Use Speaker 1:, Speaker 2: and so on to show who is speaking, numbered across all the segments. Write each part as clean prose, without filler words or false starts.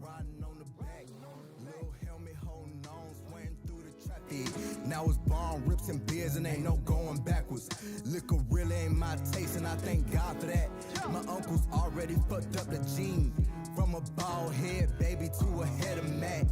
Speaker 1: riding on the back. Little helmet holding on, sweating through the traffic. Now it's bomb rips and beers and ain't no going backwards. Liquor really ain't my taste and I thank God for that. My uncle's already fucked up the gene. From a bald head baby to a head of Mac.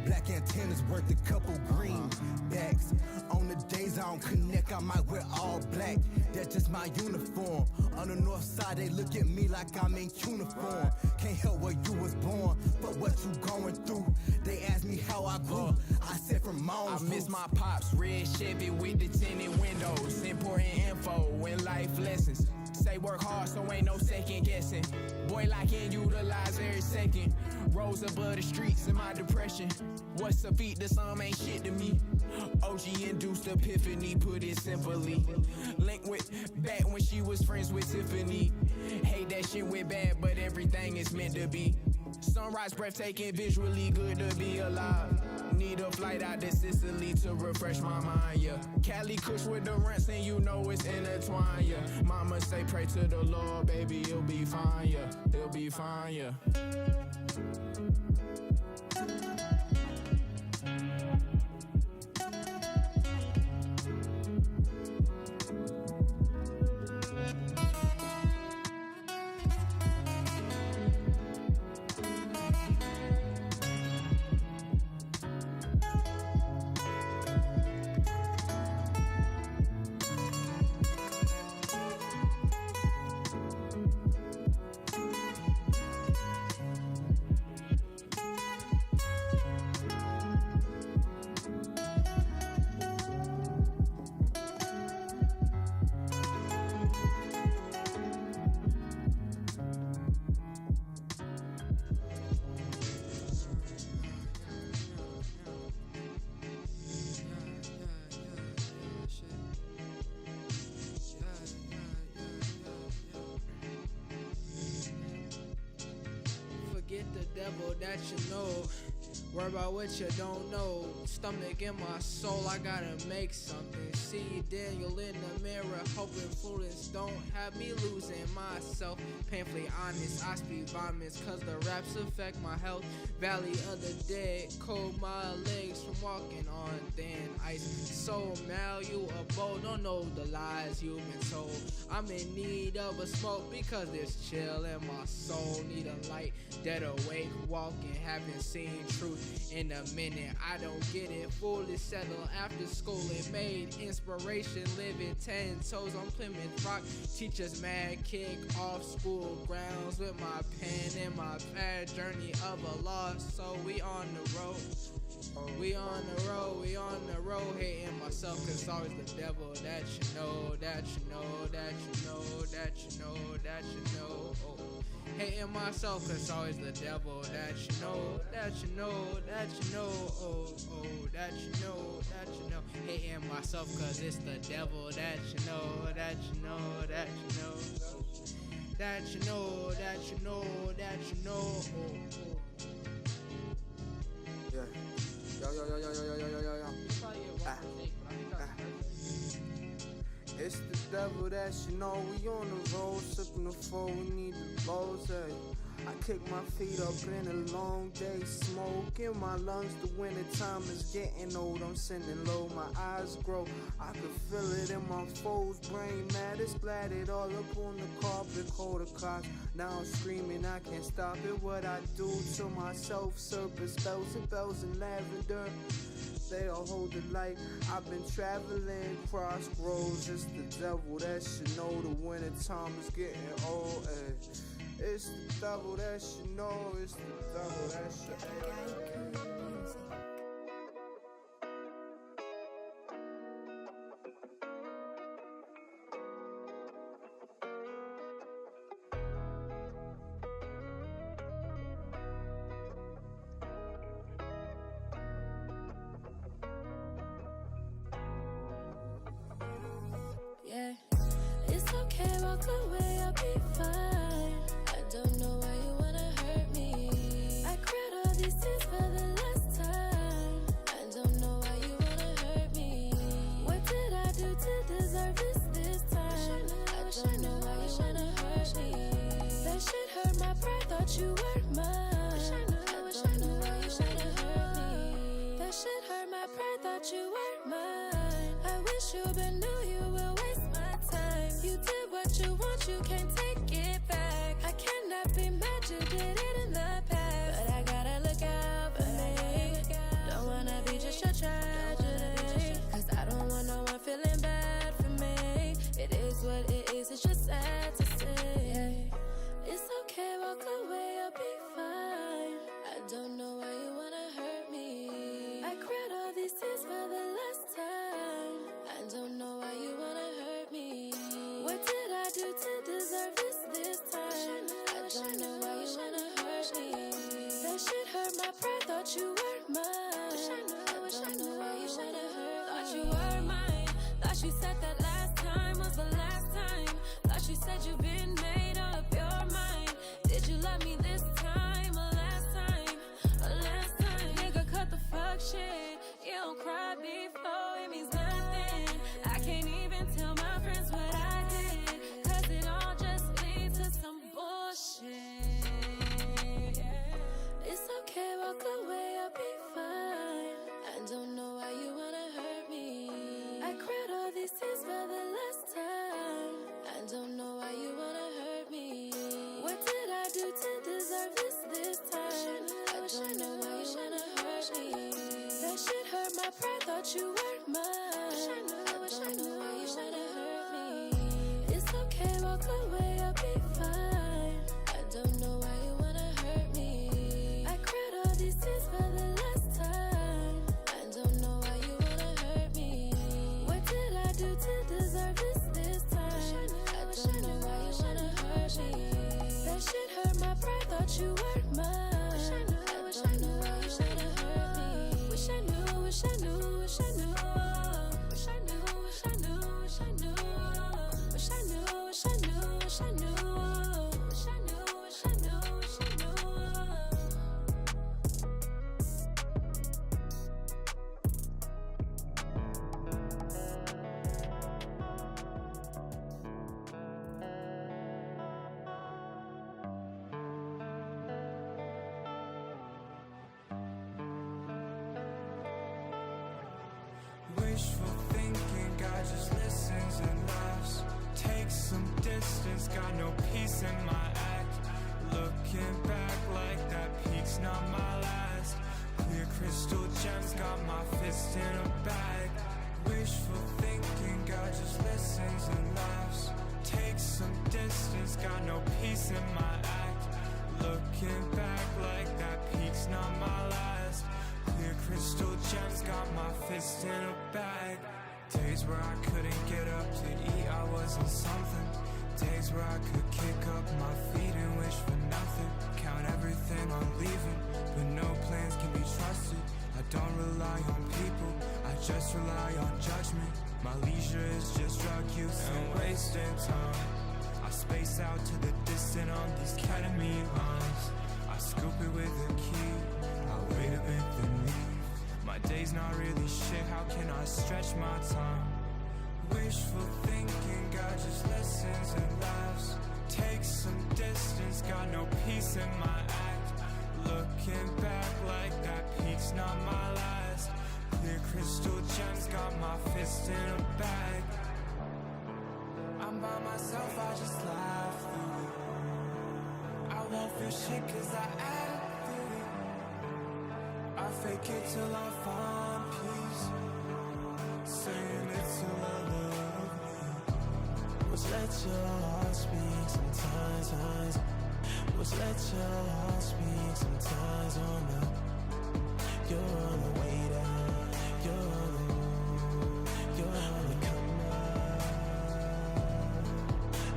Speaker 1: Black antennas worth a couple green backs. On the days I don't connect, I might wear all black. That's just my uniform. On the north side, they look at me like I'm in uniform. Can't help where you was born, but what you going through. They asked me how I grew. I said from Mons.
Speaker 2: I miss my pops, red Chevy with the tinted windows. Important info and life lessons. Say work hard, so ain't no second guessing. Boy, like and utilize every second. Rose above the streets in my depression. What's a feat to some ain't shit to me. OG induced epiphany, put it simply. Link with back when she was friends with Tiffany. Hate that shit went bad, but everything is meant to be. Sunrise breathtaking, visually good to be alive. Need a flight out to Sicily to refresh my mind, yeah. Cali Kush with the rents and you know it's intertwined, yeah. Mama say pray to the Lord, baby, it'll be fine, yeah. It'll be fine, yeah.
Speaker 3: Forget the devil that you know. Worry about what you don't know. Stomach in my soul, I gotta make something. See Daniel in the mirror, hope influence don't have me losing myself. Painfully honest, I speak vomits, cause the raps affect my health. Valley of the dead, cold my legs from walking on thin ice. So malleable, don't know the lies you've been told. I'm in need of a smoke because there's chill in my soul. Need a light, dead awake, walking, haven't seen truth in a minute. I don't get it, fully settled after school. It made inspiration, living 10 toes on Plymouth Rock. Teachers mad, kick off school grounds with my pen and my pad. Journey of a loss, so we on the road. We on the road, we on the road. Hating myself cause it's always the devil that you know, that you know, that you know, that you know, that you know. Oh. Hating myself cause it's always the devil that you know, that you know, that you know. Oh, oh, that you know, that you know. Hating myself cause it's the devil that you know, that you know, that you know. That you know, that you know, that you know. Oh, oh.
Speaker 4: Yeah. Yo. It's the devil that you know. We on the road, sipping the four, we need the rose. I kick my feet up in a long day, smoke in my lungs. The winter time is getting old, I'm sending low, my eyes grow. I can feel it in my foe's brain, mad it's splattered all up on the carpet. Call the cops, now I'm screaming, I can't stop it. What I do to myself, serpent spells and bells and lavender. They all hold the light. I've been traveling cross roads. It's the devil that you know. The winter time is getting old. It's the devil that you know. It's the devil that you know.
Speaker 5: Yeah, it's okay, walk away, I'll be fine. I don't know why you wanna hurt me. I cried all these tears for the last time. I don't know why you wanna hurt me. What did I do to deserve this time? I don't know why you wanna hurt me. That shit hurt my pride, thought you were mine. I don't pride, thought you were mine. I wish you been knew you will waste my time. You did what you want, you can't take it back. I cannot be mad, you did it in the past. But I gotta look out for me. Don't wanna be just your tragedy. Cause I don't want no one feeling bad for me. It is what it is, it's just sad to say. It's okay, walk away, I'll be fine. I don't know why you wanna hurt me. I cried all these tears for the last time. I don't know why you wanna hurt me. What did I do to deserve this time? I don't know why you wanna hurt me. That shit hurt my pride, thought you were mine. I don't know why you wanna hurt me. Thought you were mine. Thought you said that last time was the last time. Thought you said you've been made up your mind. Did you love me this time or last time? Or last time? Nigga, cut the fuck shit. You don't cry before, it means nothing. I can't even tell my friends what I did. Cause it all just leads to some bullshit. It's okay, walk away, I'll be fine. I don't know why you wanna hurt me. I cried all these tears for the last time. I don't know why you wanna hurt me. What did I do to deserve this time? I don't know why you wanna hurt me. That shit hurt my pride, thought you were mine. I don't know why you wanna hurt me. It's okay, walk away, I'll be fine. I don't know why you wanna hurt me. I cried all these tears for the last time. I don't know why you wanna hurt me. What did I do to deserve this time? I don't know why you wanna hurt me. That shit hurt my pride, thought you were mine. I don't know why you wanna hurt me. Wish I knew, wish I knew, wish I knew. Wish I knew, wish I knew, wish I knew. Wish I knew, wish I knew, wish I knew. Wish I knew, wish I knew, wish I knew.
Speaker 2: Wishful thinking, God just listens and laughs. Takes some distance, got no peace in my act. Looking back like that peak's not my last. Clear crystal gems, got my fist in a bag. Wishful thinking, God just listens and laughs. Takes some distance, got no peace in my act. Looking back like that peak's not my last. Clear crystal gems, got my fist in a bag. Days where I couldn't get up to eat, I wasn't something. Days where I could kick up my feet and wish for nothing. Count everything on leaving, but no plans can be trusted. I don't rely on people, I just rely on judgment. My leisure is just drug use and wasting time. I space out to the distant on these ketamine lines. I scoop it with a key, I wait a bit then leave. My day's not really shit, how can I stretch my time? Wishful thinking, God just listens and laughs. Takes some distance, got no peace in my act. Looking back like that peak's not my last. Clear crystal gems, got my fist in a bag. I'm by myself, I just laugh through it. I won't feel shit cause I act through it. I fake it till I find peace. Saying it till I love me.
Speaker 6: Just let your heart speak sometimes. Just let your heart speak sometimes. Oh no, you're on the way down. You're on the come up.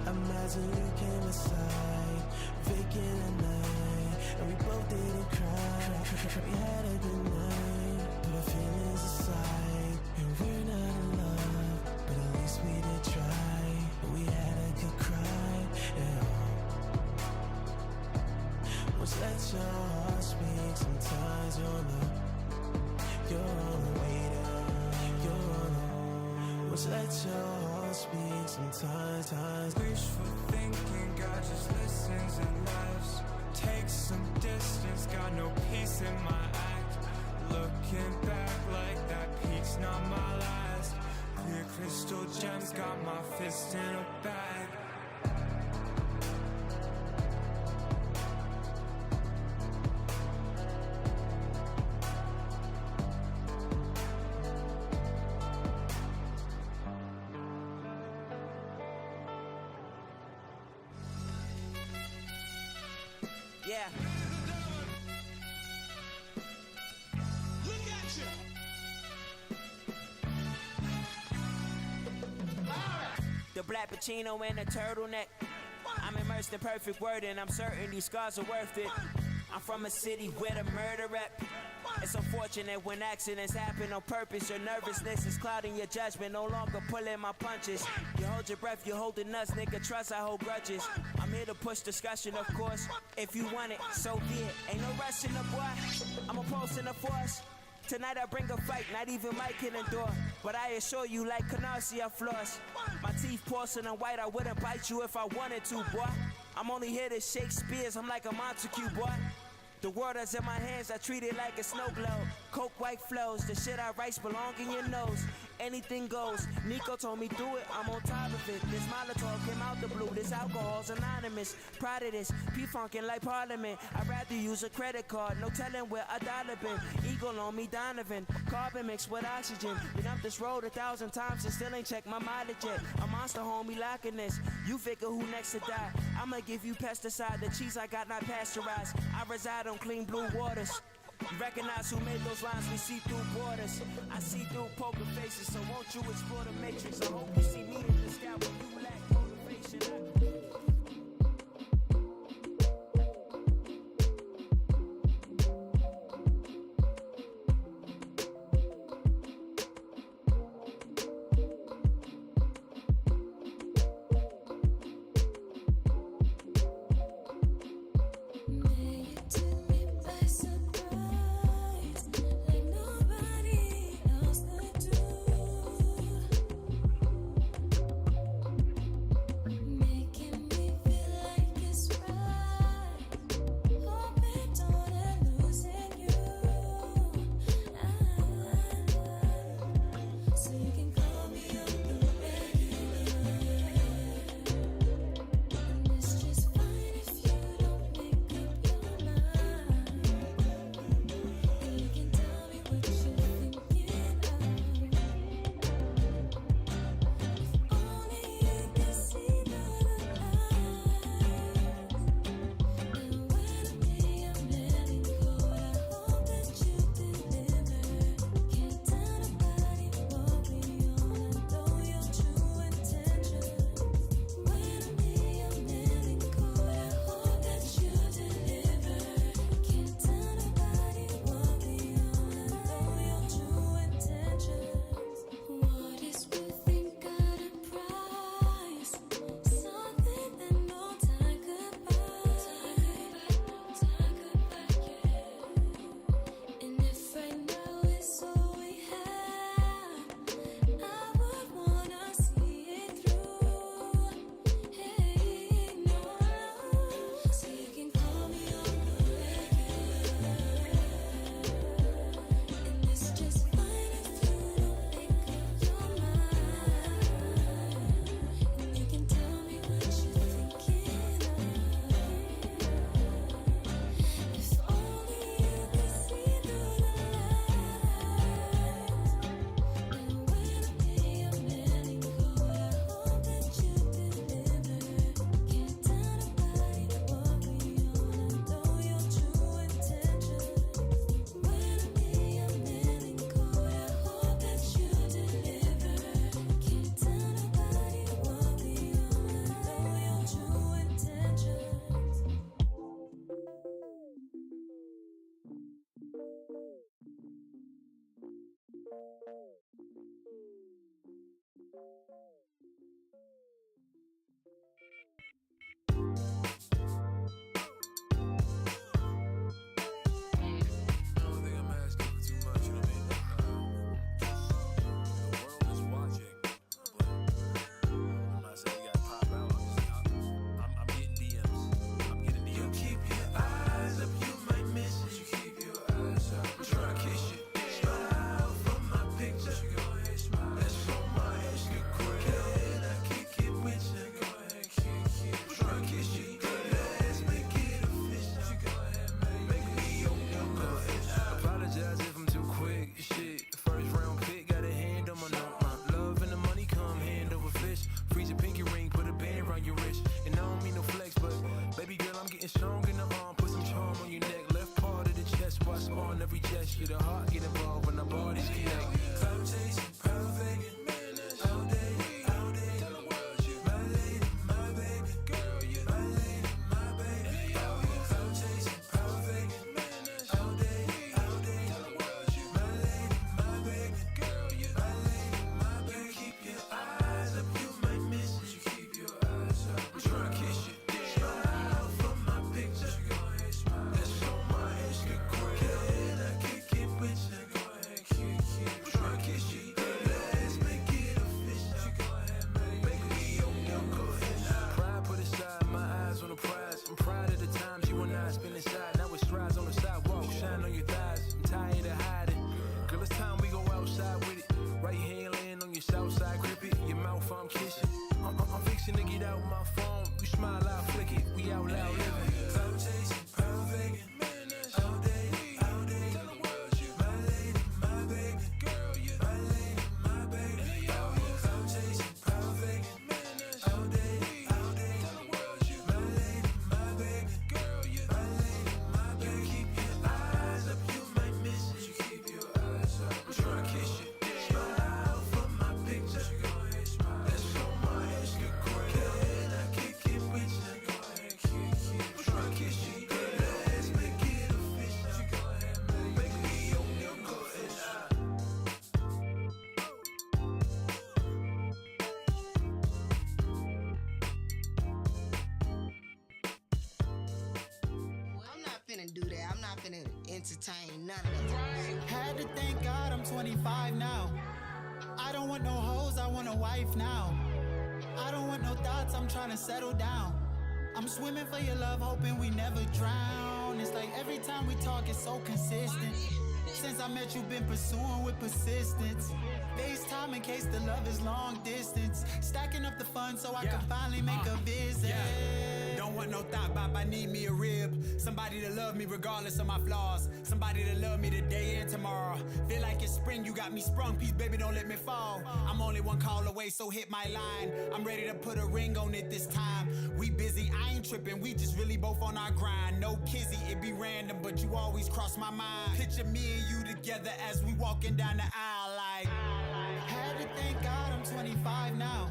Speaker 6: Imagine you came aside, vacant at night, and we both didn't cry. We had a good night, put our feelings aside, and we're not in love, but at least we did try. We had a good cry, yeah. Just let your heart speak sometimes. You're on the way down. Just let your heart speak sometimes.
Speaker 2: Wishful thinking, God just listens and laughs. Takes some distance, got no peace in my act. Looking back like that
Speaker 7: Yeah.
Speaker 8: Look at you.
Speaker 7: The black Pacino and a turtleneck. I'm immersed in perfect word and I'm certain these scars are worth it. I'm from a city where the murder rap. It's unfortunate when accidents happen on purpose. Your nervousness is clouding your judgment, no longer pulling my punches. You hold your breath, you holding us, nigga, trust I hold grudges. I'm here to push discussion, of course. If you want it, so be it. Ain't no rush in the boy, I'm opposing the force. Tonight I bring a fight, not even Mike can endure. But I assure you, like Canarsie, I floss. My teeth porcelain white, I wouldn't bite you if I wanted to, boy. I'm only here to shake spears, I'm like a Montague, boy. The world is in my hands, I treat it like a snow globe. Coke white flows, the shit I write belong in your nose. Anything goes, Nico told me do it, I'm on top of it. This Molotov came out the blue, this alcohol's anonymous. Proud of this, P-funkin' like Parliament. I'd rather use a credit card, no telling where a dollar been. Eagle on me, Donovan, carbon mixed with oxygen. Been up this road 1,000 times and still ain't checked my mileage yet. A monster homie locking this, you figure who next to die. I'ma give you pesticide, the cheese I got not pasteurized. I reside on clean blue waters. You recognize who made those lines, we see through borders. I see through poker faces, so won't you explore the matrix? I hope you see me in the sky when you lack motivation.
Speaker 5: Make
Speaker 9: I'm not finna entertain none of that.
Speaker 6: Had to thank God I'm 25 now. I don't want no hoes, I want a wife now. I don't want no thoughts, I'm trying to settle down. I'm swimming for your love, hoping we never drown. It's like every time we talk, it's so consistent. Since I met you, been pursuing with persistence. FaceTime in case the love is long distance. Stacking up the funds so I can finally make a visit.
Speaker 2: Don't want no thought bop, I need me a rib. Somebody to love me regardless of my flaws. Somebody to love me today and tomorrow. Feel like it's spring, you got me sprung. Peace, baby, don't let me fall. I'm only one call away, so hit my line. I'm ready to put a ring on it this time. We busy, I ain't tripping, we just really both on our grind. No kizzy, it be random, but you always cross my mind. Picture me and you together as we walking down the aisle like.
Speaker 6: Had to thank God I'm 25 now.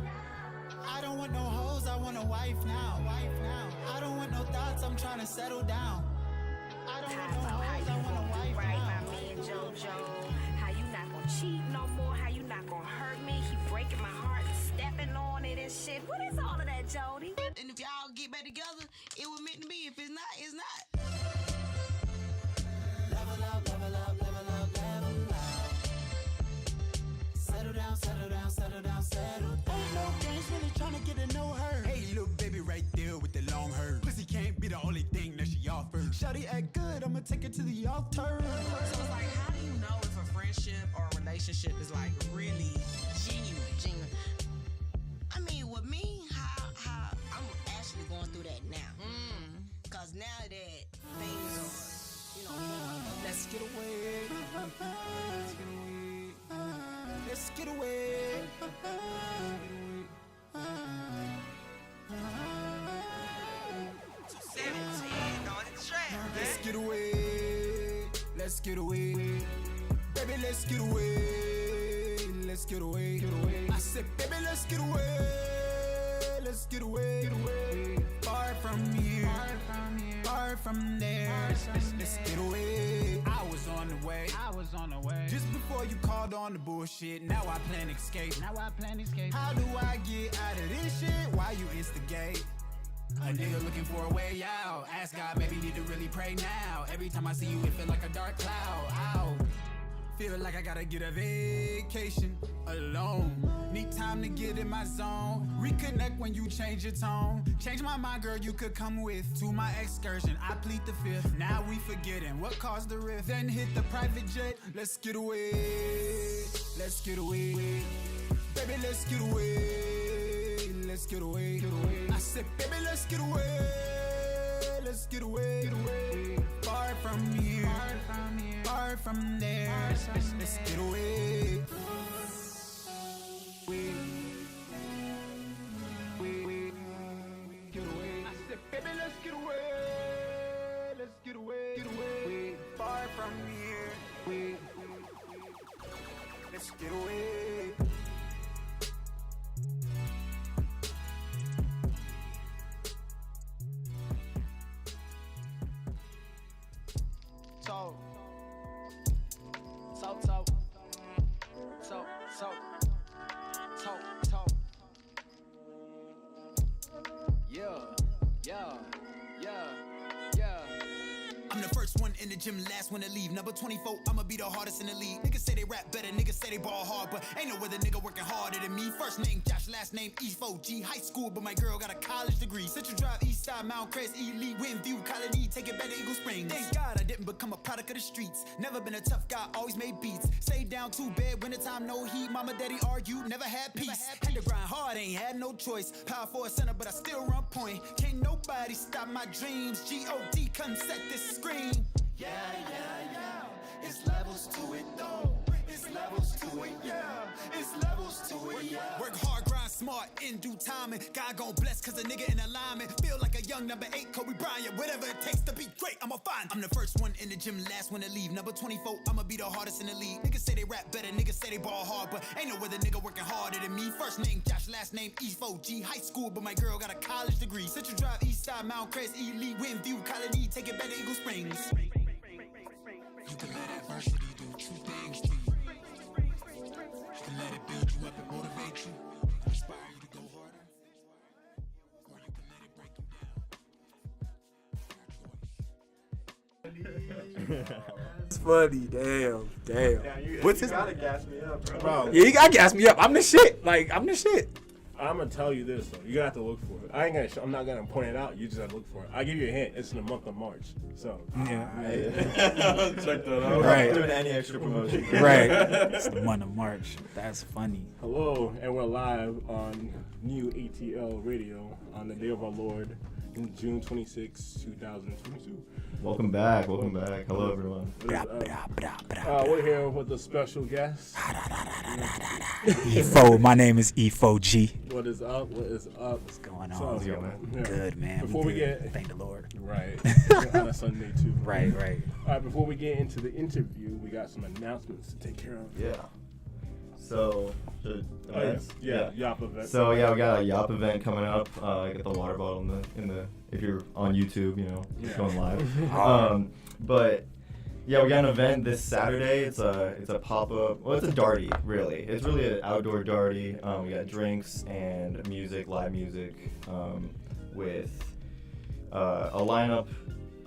Speaker 6: I don't want no hoes, I want a wife now. I don't want no thoughts, I'm trying to settle down. I don't want no hoes, I want a wife
Speaker 10: right,
Speaker 6: now.
Speaker 10: my man JoJo. How you not gonna cheat no more? How you not gonna hurt me? He breaking my heart, stepping on it and shit. What is all of that, Jody?
Speaker 9: And if y'all get back together, it was meant to be. If it's not, it's not.
Speaker 6: Level up, level up, level up, level up. Settle down, settle down, settle down, settle down. Ain't no games, really trying to get to know her.
Speaker 2: Hey, little baby right there with the long hair. Pussy can't be the only thing that she offers.
Speaker 6: Shawty act good, I'ma take her to the altar.
Speaker 11: So it's like, how do you know if a friendship or a relationship is like really genuine?
Speaker 9: I mean, with me, how I'm actually going through that now. Cause now that things are, you know,
Speaker 2: Let's get away. Let's get away.
Speaker 11: 17 on the track.
Speaker 2: Let's get away. Let's get away. Baby, let's get away. Let's get away. I said, baby, let's get away. Let's get away. Far from here. Far from there. Let's get away. I was on the way. Just before you called on the bullshit, now I plan escape. How do I get out of this shit? Why you instigate? A nigga looking for a way out. Ask God, maybe need to really pray now. Every time I see you, it feel like a dark cloud. Ow. Feel like I gotta get a vacation alone. Need time to get in my zone. Reconnect when you change your tone. Change my mind, girl, you could come with. To my excursion, I plead the fifth. Now we forgetting what caused the rift. Then hit the private jet. Let's get away. Let's get away. Baby, let's get away. Let's get away. I said, baby, let's get away. Let's get away. Far from here. Far from there. Let's get away. Get away. I said, baby, let's get away. Let's get away. Far from here. Let's get away. I'm the first one in the gym, last one to leave. Number 24, I'ma be the hardest in the league. Niggas say they rap better, niggas say they ball hard, but ain't no other nigga working harder than me. First name Josh, last name Efojie. High school, but my girl got a college degree. Central Drive, East Side, Mount Crest, Elite, Windview, Colony, take it back to Eagle Springs. Thank God I didn't become a product of the streets. Never been a tough guy, always made beats. Stayed down too bad, wintertime, no heat. Mama, daddy argued, never had peace. Had to grind hard, ain't had no choice. Power for a center, but I still run point. Can't nobody stop my dreams. G.O.D. come set this screen. Yeah. It's levels to it though. It's levels to it, yeah. It's levels to it, yeah. Work hard, grind smart, in due time, and God gon' bless cause a nigga in alignment. Feel like a young number 8, Kobe Bryant. Whatever it takes to be great, I'ma find. I'm the first one in the gym, last one to leave. Number 24, I'ma be the hardest in the league. Niggas say they rap better, niggas say they ball hard, but ain't no other nigga working harder than me. First name Josh, last name Efojie. High school, but my girl got a college degree. Central Drive, East Side, Mount Crest, Elite, Windview, Colony, take it back to Eagle Springs. You can let adversity do two things to you. You can let it build you up and motivate you, inspire you to go harder, or you can let it break you down. Your choice.
Speaker 12: It's funny. Damn.
Speaker 13: What's his? You gotta gas me up, bro.
Speaker 12: Yeah, you gotta gas me up. I'm the shit. Like, I'm the shit.
Speaker 14: I'm gonna tell you this though. You're gonna have to look for it. I'm not gonna point it out. You just gotta look for it. I'll give you a hint. It's in the month of March. So
Speaker 12: yeah.
Speaker 13: Check that out.
Speaker 12: Right.
Speaker 13: Not doing any extra promotion.
Speaker 12: Right. It's the month of March. That's funny.
Speaker 14: Hello, and we're live on New ATL Radio on the day of our Lord, June 26, 2022.
Speaker 13: Welcome back. Hello, everyone.
Speaker 14: We're here with a special guest.
Speaker 12: My name is Efojie.
Speaker 14: What is up?
Speaker 12: What's going on?
Speaker 14: So,
Speaker 12: man? Good, man.
Speaker 14: Before we get...
Speaker 12: Thank the Lord.
Speaker 14: Right. On a Sunday, too.
Speaker 12: Right.
Speaker 14: All right, before we get into the interview, we got some announcements to take care of.
Speaker 13: Yeah. So,
Speaker 14: Yop event.
Speaker 13: So, we got a Yop event coming up. I got the water bottle in the if you're on YouTube, it's going live. But yeah, we got an event this Saturday. It's a pop-up. Well, it's a darty, really. It's really an outdoor darty. We got drinks and live music, with a lineup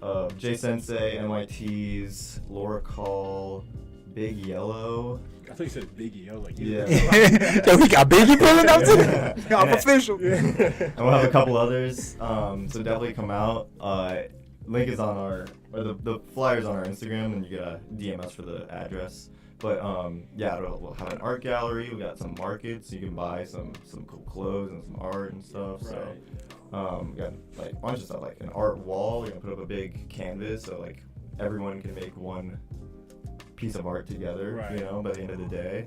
Speaker 13: of J Sensei, NYT's, Laura Call, Big Yellow.
Speaker 14: I thought you said Biggie. I was like,
Speaker 13: yeah.
Speaker 12: Yo, we got Biggie pulling up too. I'm official.
Speaker 13: And we'll have a couple others. So definitely come out. Link is on the flyer's on our Instagram, and you get a DM us for the address. But we'll have an art gallery. We got some markets, so you can buy some cool clothes and some art and stuff.
Speaker 14: Right.
Speaker 13: So we got like a bunch of stuff, like an art wall. We're gonna put up a big canvas, so like everyone can make one piece of art together,
Speaker 14: right.
Speaker 13: By the end of the day.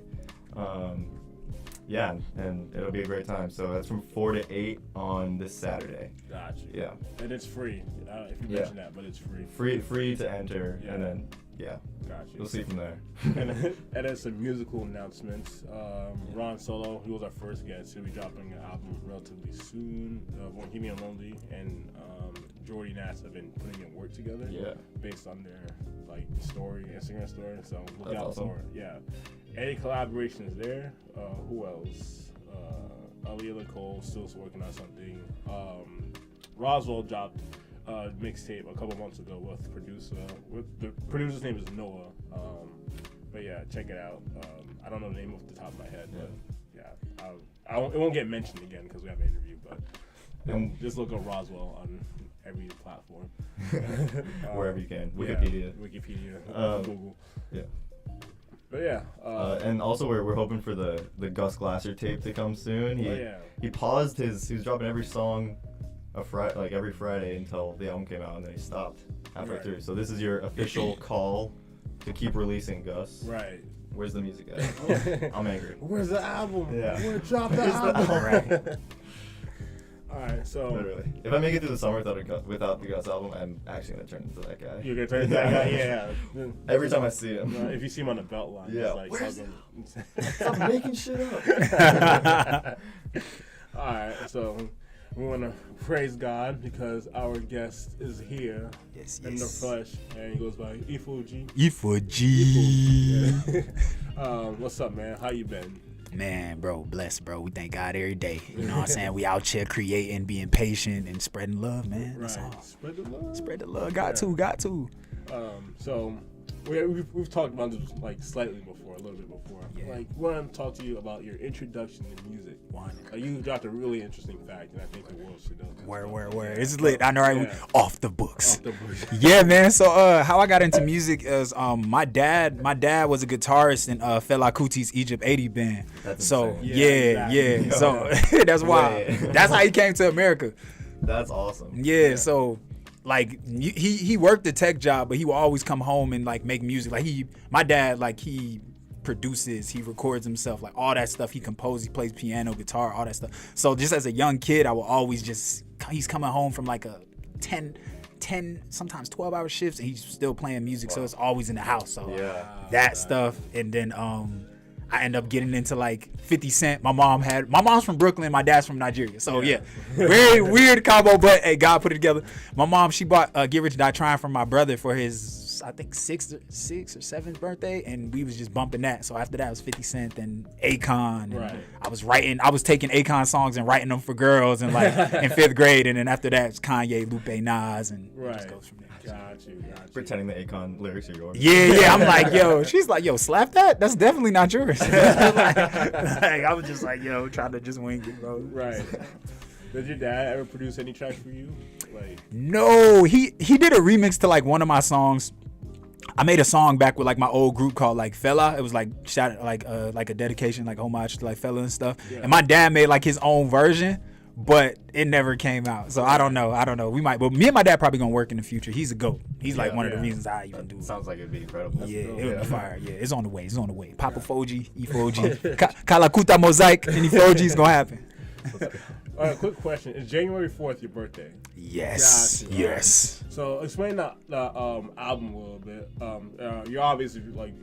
Speaker 13: And it'll be a great time. So that's from 4 to 8 on this Saturday.
Speaker 14: Gotcha.
Speaker 13: Yeah.
Speaker 14: And it's free. If you mention that, but it's free.
Speaker 13: Free to enter, and then
Speaker 14: Gotcha.
Speaker 13: You'll see from there.
Speaker 14: and then some musical announcements. Ron Solo, he was our first guest. He'll be dropping an album relatively soon. Bohemian Lonely and Jordy Nass have been putting in work together.
Speaker 13: Yeah.
Speaker 14: Based on their Instagram story. So look
Speaker 13: That's
Speaker 14: out
Speaker 13: awesome.
Speaker 14: for it. Yeah. Any collaborations there? Who else? Aaliyah Nicole still working on something. Roswell dropped a mixtape a couple months ago with the producer's name is Noah. But yeah, check it out. I don't know the name off the top of my head, but yeah, it won't get mentioned again because we have an interview. But just look up Roswell on every platform.
Speaker 13: Wherever you can. Wikipedia.
Speaker 14: Google.
Speaker 13: Yeah.
Speaker 14: But yeah.
Speaker 13: And also we're hoping for the Gus Glasser tape to come soon. He paused he was dropping every song every Friday until the album came out, and then he stopped halfway through. So this is your official call to keep releasing, Gus.
Speaker 14: Right.
Speaker 13: Where's the music at? I'm angry.
Speaker 14: Where's the album?
Speaker 13: Yeah.
Speaker 14: Drop the album.
Speaker 12: Right.
Speaker 14: All right, so
Speaker 13: literally, if I make it through the summer without the Gus album, I'm actually gonna turn into that guy.
Speaker 14: You're gonna turn into that guy, yeah.
Speaker 13: Every time I see him,
Speaker 14: if you see him on the belt line,
Speaker 13: where's him? Stop making shit
Speaker 14: up. All right, so we want to praise God because our guest is here in the flesh, and he goes by Efojie. What's up, man? How you been?
Speaker 12: Man, bro, blessed, bro. We thank God every day. You know what I'm saying? We out here creating, being patient, and spreading love, man. That's all.
Speaker 14: Spread the love.
Speaker 12: Spread the love. Got to.
Speaker 14: So we've talked about this slightly before, a little bit before.
Speaker 12: Yeah.
Speaker 14: We want to talk to you about your introduction to music. You dropped a really interesting fact, and I think the world should know.
Speaker 12: Where? It's lit. I know, right?
Speaker 14: Yeah.
Speaker 12: Off the books. Yeah, man. So how I got into music is my dad was a guitarist in Fela Kuti's Egypt 80 band.
Speaker 13: That's
Speaker 12: so
Speaker 13: insane.
Speaker 12: yeah. So that's why. That's how he came to America.
Speaker 13: That's awesome.
Speaker 12: Yeah. So he worked a tech job, but he will always come home and make music. My dad he produces, he records himself, all that stuff. He composes, he plays piano, guitar, all that stuff. So just as a young kid, I will always he's coming home from a 10 sometimes 12-hour shifts, and he's still playing music. So it's always in the house. So that stuff. And then I end up getting into 50 Cent. My mom's from Brooklyn, my dad's from Nigeria. So very weird combo, but hey, God put it together. My mom, she bought Get Rich Die Trying from my brother for his I think 6th or 7th birthday, and we was just bumping that. So after that, it was 50 Cent and Akon. And
Speaker 14: Right.
Speaker 12: I was taking Akon songs and writing them for girls and like in 5th grade, and then after that, it's Kanye, Lupe, Nas, and it just goes from there.
Speaker 14: Got you.
Speaker 13: Pretending the Akon lyrics are yours.
Speaker 12: Yeah. I'm like, yo. She's like, yo, slap that. That's definitely not yours. like, I was just like, yo, trying to just wing it, bro.
Speaker 14: Right. Did your dad ever produce any tracks for you? Like,
Speaker 12: no, he did a remix to like one of my songs. I made a song back with like my old group called like Fella. It was like like a dedication, like homage to like Fella and stuff. Yeah. And my dad made like his own version, but it never came out. So I don't know. We might, but me and my dad probably gonna work in the future. He's a GOAT. He's like one of the reasons I even do it.
Speaker 13: Sounds like it'd be incredible.
Speaker 12: Yeah, it would be fire. Yeah, it's on the way. Papa Efojie, Kalakuta Mosaic, and Efojie's gonna happen.
Speaker 14: All right, quick question. Is January 4th your birthday?
Speaker 12: Yes.
Speaker 14: Gotcha.
Speaker 12: Yes.
Speaker 14: So explain the album a little bit. You're obviously like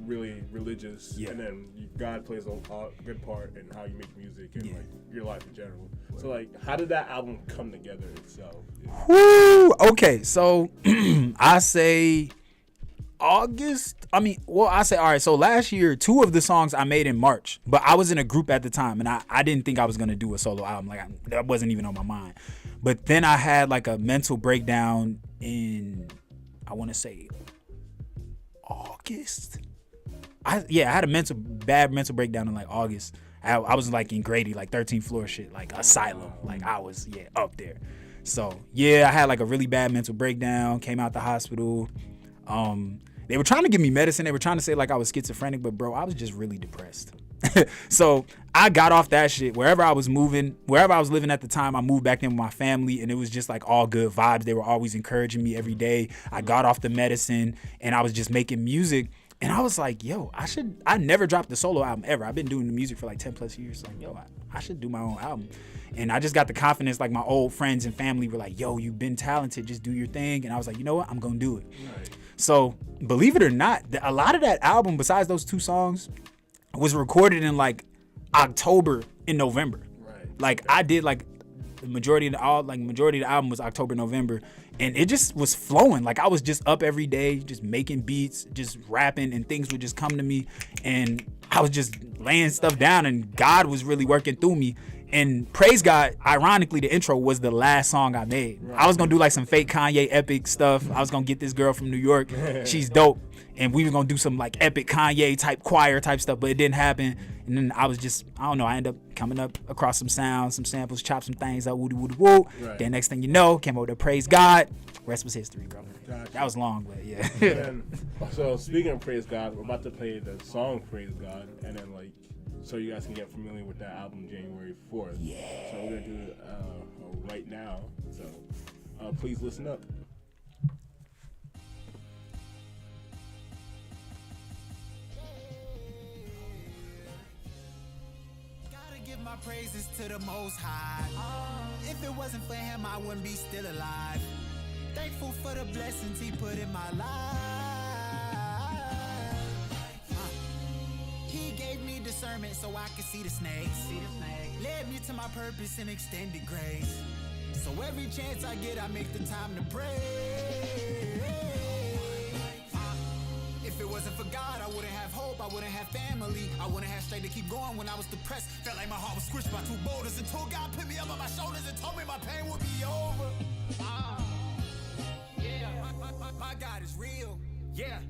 Speaker 14: really religious, and then God plays a good part in how you make music and like your life in general. So like, how did that album come together itself?
Speaker 12: Woo! Okay, so I say August. I say all right. So last year, 2 of the songs I made in March, but I was in a group at the time, and I didn't think I was gonna do a solo album. Like that wasn't even on my mind. But then I had like a mental breakdown in, I want to say, August. I had a bad mental breakdown in like August. I was like in Grady, like 13th floor shit, like asylum. Like I was up there. So I had like a really bad mental breakdown. Came out the hospital. They were trying to give me medicine. They were trying to say like I was schizophrenic, but bro, I was just really depressed. So I got off that shit. Wherever I was living at the time, I moved back in with my family, and it was just like all good vibes. They were always encouraging me every day. I got off the medicine, and I was just making music. And I was like, yo, I never dropped the solo album ever. I've been doing the music for like 10 plus years. Like, yo, I should do my own album. And I just got the confidence, like my old friends and family were like, yo, you've been talented, just do your thing. And I was like, you know what, I'm gonna do it. Right. So believe it or not, a lot of that album, besides those 2 songs, was recorded in like October and November. Right. Like I did like the majority of the album was October, November, and it just was flowing. Like I was just up every day, just making beats, just rapping, and things would just come to me, and I was just laying stuff down, and God was really working through me. And Praise God, ironically, the intro was the last song I made. Right. I was gonna do like some fake Kanye epic stuff. I was gonna get this girl from New York. She's dope. And we were gonna do some like epic Kanye type choir type stuff, but it didn't happen. And then I was just, I don't know, I ended up coming up across some sounds, some samples, chopped some things out, woody woody woo. Right. Then next thing you know, came over to Praise God. Rest was history, bro. Gotcha. That was long, but yeah.
Speaker 14: And so speaking of Praise God, we're about to play the song Praise God, and then like, so you guys can get familiar with that album January 4th. Yeah. So we're gonna do it right now. So please listen up.
Speaker 1: Gotta give my praises to the Most High. If it wasn't for Him, I wouldn't be still alive. Thankful for the blessings He put in my life. He gave me discernment so I could see the snakes. Led me to my purpose and extended grace. So every chance I get, I make the time to pray. If it wasn't for God, I wouldn't have hope, I wouldn't have family, I wouldn't have strength to keep going when I was depressed. Felt like my heart was squished by 2 boulders until God put me up on my shoulders and told me my pain would be over. My God is real. Yeah.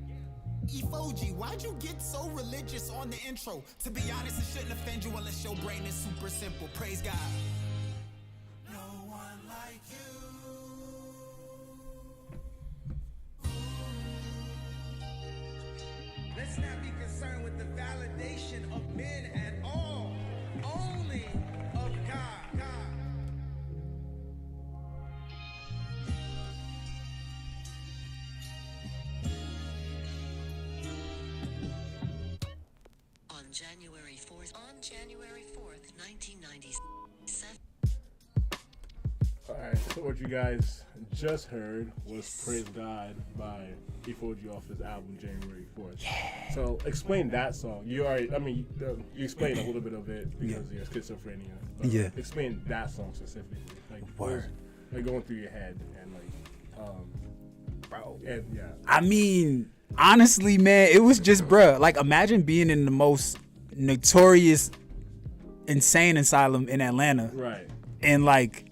Speaker 1: Efojie, why'd you get so religious on the intro? To be honest, it shouldn't offend you unless your brain is super simple. Praise God. No one like you.
Speaker 15: Let's not be concerned with the validation of men at all. Only of God.
Speaker 16: On January 4th, 1997.
Speaker 14: Alright, so what you guys just heard was Praise God by Efojie off his album January 4th. Yeah. So explain that song. You explained a little bit of it because of your schizophrenia. But explain that song specifically. Like, what was, like going through your head and like,
Speaker 12: bro,
Speaker 14: And yeah.
Speaker 12: I mean, honestly, man, it was just, bruh. Like, imagine being in the most notorious insane asylum in Atlanta.
Speaker 14: Right.
Speaker 12: And like,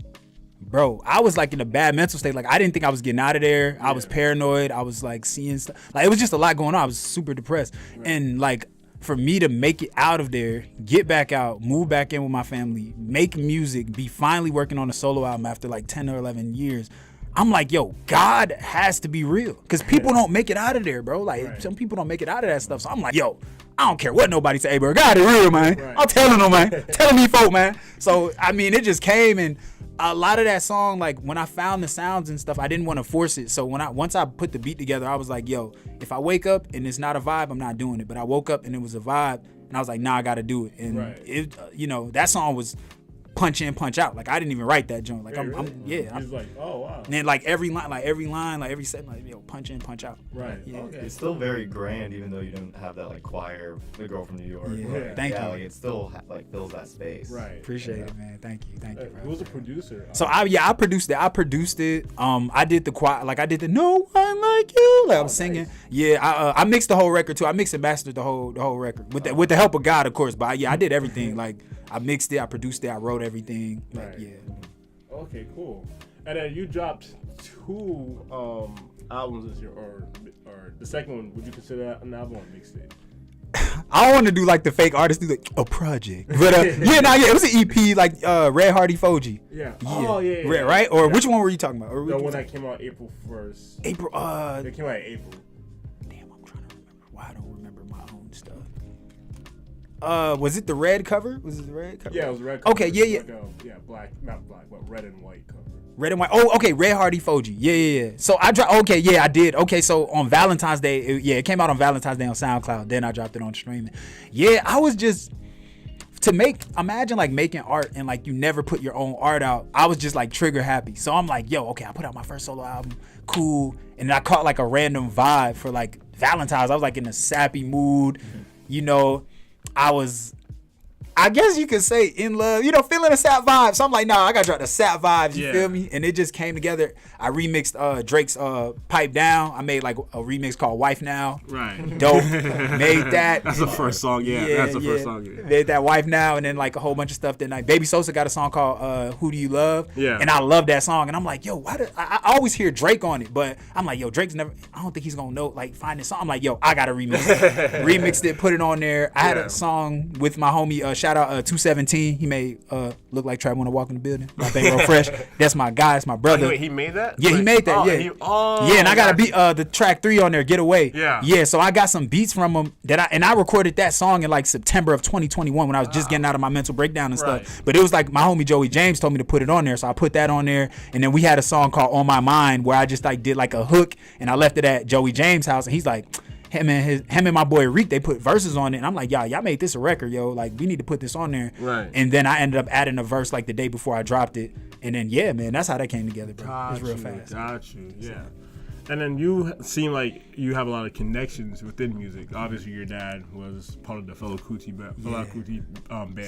Speaker 12: bro, I was like in a bad mental state. Like, I didn't think I was getting out of there. I was paranoid. I was like seeing stuff. Like, it was just a lot going on. I was super depressed. Right. And like, for me to make it out of there, get back out, move back in with my family, make music, be finally working on a solo album after like 10 or 11 years, I'm like, yo, God has to be real. Because people don't make it out of there, bro. Like, some people don't make it out of that stuff. So I'm like, yo, I don't care what nobody say, bro. God is real, man. I'm telling them, man. Telling me folk, man. So, I mean, it just came, and a lot of that song, like, when I found the sounds and stuff, I didn't want to force it. So once I put the beat together, I was like, yo, if I wake up and it's not a vibe, I'm not doing it. But I woke up and it was a vibe, and I was like, nah, I got to do it. And it, that song was punch in, punch out. Like, I didn't even write that joint. Like,
Speaker 14: He's like, oh wow.
Speaker 12: And then like every line, every set, like, yo, punch in, punch out.
Speaker 14: Right.
Speaker 12: Yeah.
Speaker 13: Okay. It's still very grand, even though you don't have that like choir, the girl from New York.
Speaker 12: Yeah.
Speaker 13: Like,
Speaker 12: Thank you.
Speaker 13: Like, it still like fills that space.
Speaker 14: Right.
Speaker 12: Appreciate it, man. Thank you, bro.
Speaker 14: Who's the producer?
Speaker 12: So I produced it. I did the choir, like I did the No One Like You. Like, I was singing. Nice. Yeah. I mixed the whole record too. I mixed and mastered the whole record with the help of God, of course. But I did everything. Like, I mixed it, I produced it, I wrote everything. Like, yeah.
Speaker 14: Okay, cool. And then you dropped 2 albums this year, or the second one. Would you consider that an album or mixtape?
Speaker 12: I don't want to do like the fake artist do like a project, but it was an EP, like Red Heart Efojie.
Speaker 14: Yeah. Oh yeah.
Speaker 12: Red, right? Or which one were you talking about? Or
Speaker 14: the one that came out April 1st.
Speaker 12: It came out
Speaker 14: in April.
Speaker 12: Damn, I'm trying to remember. Why I don't remember my own stuff. Was it the red cover? Was it the red cover?
Speaker 14: Yeah, it was red cover.
Speaker 12: Okay, yeah.
Speaker 14: Like black, not black, but red and white cover.
Speaker 12: Red and white. Oh, okay. Red Heart Efojie. Yeah. So I dropped. Okay, yeah, I did. Okay, so on Valentine's Day, it came out on Valentine's Day on SoundCloud. Then I dropped it on streaming. Yeah, I was just imagine like making art and like you never put your own art out. I was just like trigger happy. So I'm like, yo, okay, I put out my first solo album. Cool. And I caught like a random vibe for like Valentine's. I was like in a sappy mood. I guess you could say in love, feeling a sap vibe. So I'm like, nah, I gotta drop the sap vibes, you feel me? And it just came together. I remixed Drake's Pipe Down. I made like a remix called Wife Now.
Speaker 14: Right.
Speaker 12: Dope. Made that.
Speaker 14: That's the first song, that's the first song. Yeah.
Speaker 12: Made that Wife Now, and then like a whole bunch of stuff. Then like Baby Sosa got a song called Who Do You Love?
Speaker 14: Yeah.
Speaker 12: And I love that song. And I'm like, yo, I always hear Drake on it, but I'm like, yo, Drake's never, I don't think he's gonna know, like, find this song. I'm like, yo, I gotta remix it. Remixed it, put it on there. I had a song with my homie, shout out 217. He made Look Like Trap When I Walk in the Building. My bankroll fresh. That's my guy. That's my brother.
Speaker 14: Oh, wait, he made that?
Speaker 12: Yeah, he made that. And I got to beat the track 3 on there, Get Away. Yeah. So I got some beats from him and I recorded that song in like September of 2021 when I was just getting out of my mental breakdown and stuff. But it was like my homie Joey James told me to put it on there, so I put that on there. And then we had a song called On My Mind where I just like did like a hook and I left it at Joey James' house, and he's like, him and my boy Reek, they put verses on it, and I'm like, y'all made this a record, yo. Like, we need to put this on there.
Speaker 14: Right.
Speaker 12: And then I ended up adding a verse like the day before I dropped it, and then man, that's how that came together, bro. It was real fast.
Speaker 14: Got you. Yeah. And then you seem like you have a lot of connections within music. Obviously, your dad was part of the Fela Kuti band.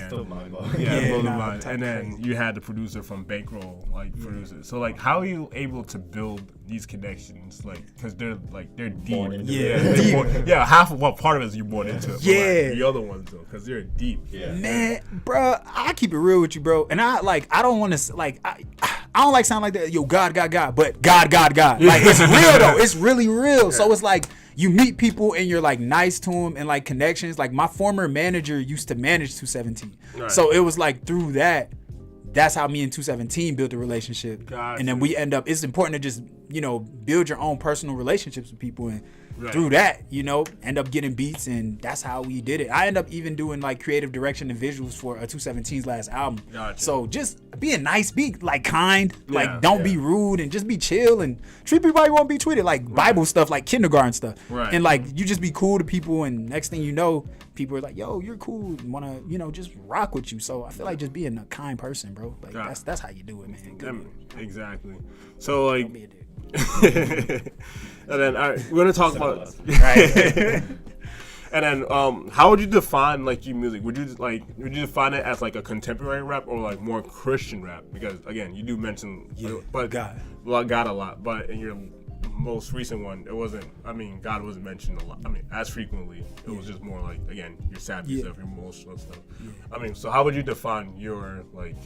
Speaker 13: Still mind blowing.
Speaker 14: And then you had the producer from Bankroll, like, produce it. So, like, how are you able to build these connections? Like, because they're deep. Half of what part of it is you born into. But the other ones, though, because they're deep.
Speaker 12: Yeah. Man, bro, I keep it real with you, bro. And I don't want to, like, I don't like sound like that. Yo, God, but God. Like, it's real though. It's really real. Yeah. So it's like you meet people and you're like nice to them and like connections. Like, my former manager used to manage 217. Right. So it was like through that's how me and 217 built a relationship.
Speaker 14: Gotcha.
Speaker 12: And then we end up, it's important to just, build your own personal relationships with people, and through that, end up getting beats, and that's how we did it. I end up even doing like creative direction and visuals for 217's last album.
Speaker 14: Gotcha.
Speaker 12: So just being nice, be like kind, like don't be rude, and just be chill and treat people how you want to be treated, like Bible stuff, like kindergarten stuff.
Speaker 14: Right.
Speaker 12: And like you just be cool to people, and next thing you know, people are like, yo, you're cool, and want to, just rock with you. So I feel like just being a kind person, bro. Like that's how you do it, man.
Speaker 14: Exactly. So like, and then we're gonna talk about And then, how would you define like your music? Would you define it as like a contemporary rap or like more Christian rap? Because again, you do mention, but God a lot. But in your most recent one, it wasn't. I mean, God wasn't mentioned a lot. I mean, as frequently. It was just more like, again, your sad stuff, your emotional stuff. I mean, so how would you define your like?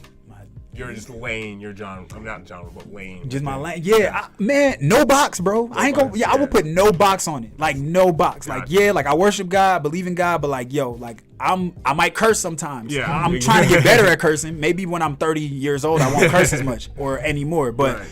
Speaker 14: You're just lane, your genre. I'm not genre, but lane.
Speaker 12: Just my lane. Yeah, man, no box, bro. I ain't gonna. Yeah, I would put no box on it. Like no box. Like like I worship God, believe in God, but like like I might curse sometimes.
Speaker 14: Yeah,
Speaker 12: I'm trying to get better at cursing. Maybe when I'm 30 years old, I won't curse as much or anymore. But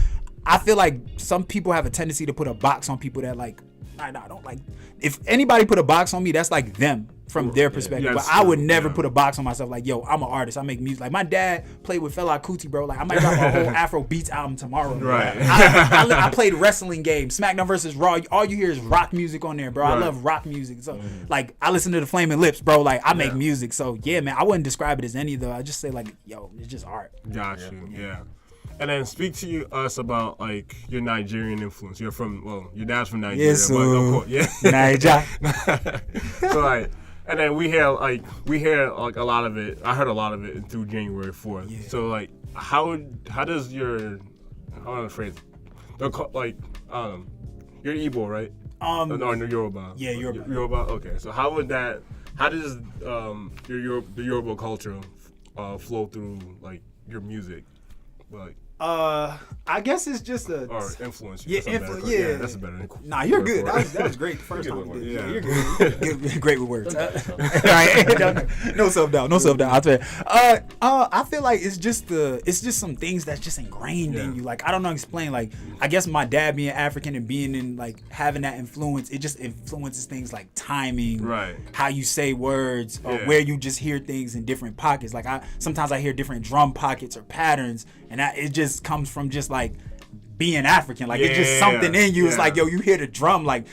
Speaker 12: I feel like some people have a tendency to put a box on people that like. I don't like. If anybody put a box on me, that's like them from their perspective. But I would never put a box on myself. Like, yo, I'm an artist. I make music. Like my dad played with Fela Kuti, bro. Like I might drop a whole Afro Beats album tomorrow.
Speaker 14: Right.
Speaker 12: I played wrestling games, SmackDown versus Raw. All you hear is rock music on there, bro. I love rock music. So like I listen to the Flaming Lips, bro. Like I make music. So yeah, man. I wouldn't describe it as any though. I just say like, yo, it's just art.
Speaker 14: Got you. Yeah. And then speak to us about like your Nigerian influence. You're from your dad's from Nigeria.
Speaker 12: Yes,
Speaker 14: but of course,
Speaker 12: Niger.
Speaker 14: So like, and then we hear like a lot of it. I heard a lot of it through January 4th. Yeah. So like, how does your I don't know the phrase, like you're Igbo, right? No, Yoruba.
Speaker 12: Yeah, Yoruba.
Speaker 14: Yoruba. Okay, so how does the Yoruba culture flow through like your music? Like,
Speaker 12: I guess it's just a
Speaker 14: or influence.
Speaker 12: Yeah,
Speaker 14: yeah, that's a better.
Speaker 12: Nah, you're good. That was great the first time. Yeah, you're good. Great with words. Right. No self doubt. No self doubt. I'll tell you. I feel like it's just some things that's just ingrained in you. Like I don't know how to explain. Like I guess my dad being African and being in like having that influence, it just influences things like timing,
Speaker 14: right?
Speaker 12: How you say words, or where you just hear things in different pockets. Like sometimes I hear different drum pockets or patterns, and it just comes from just like being African. Like it's just something in you. It's like, yo, you hear the drum, like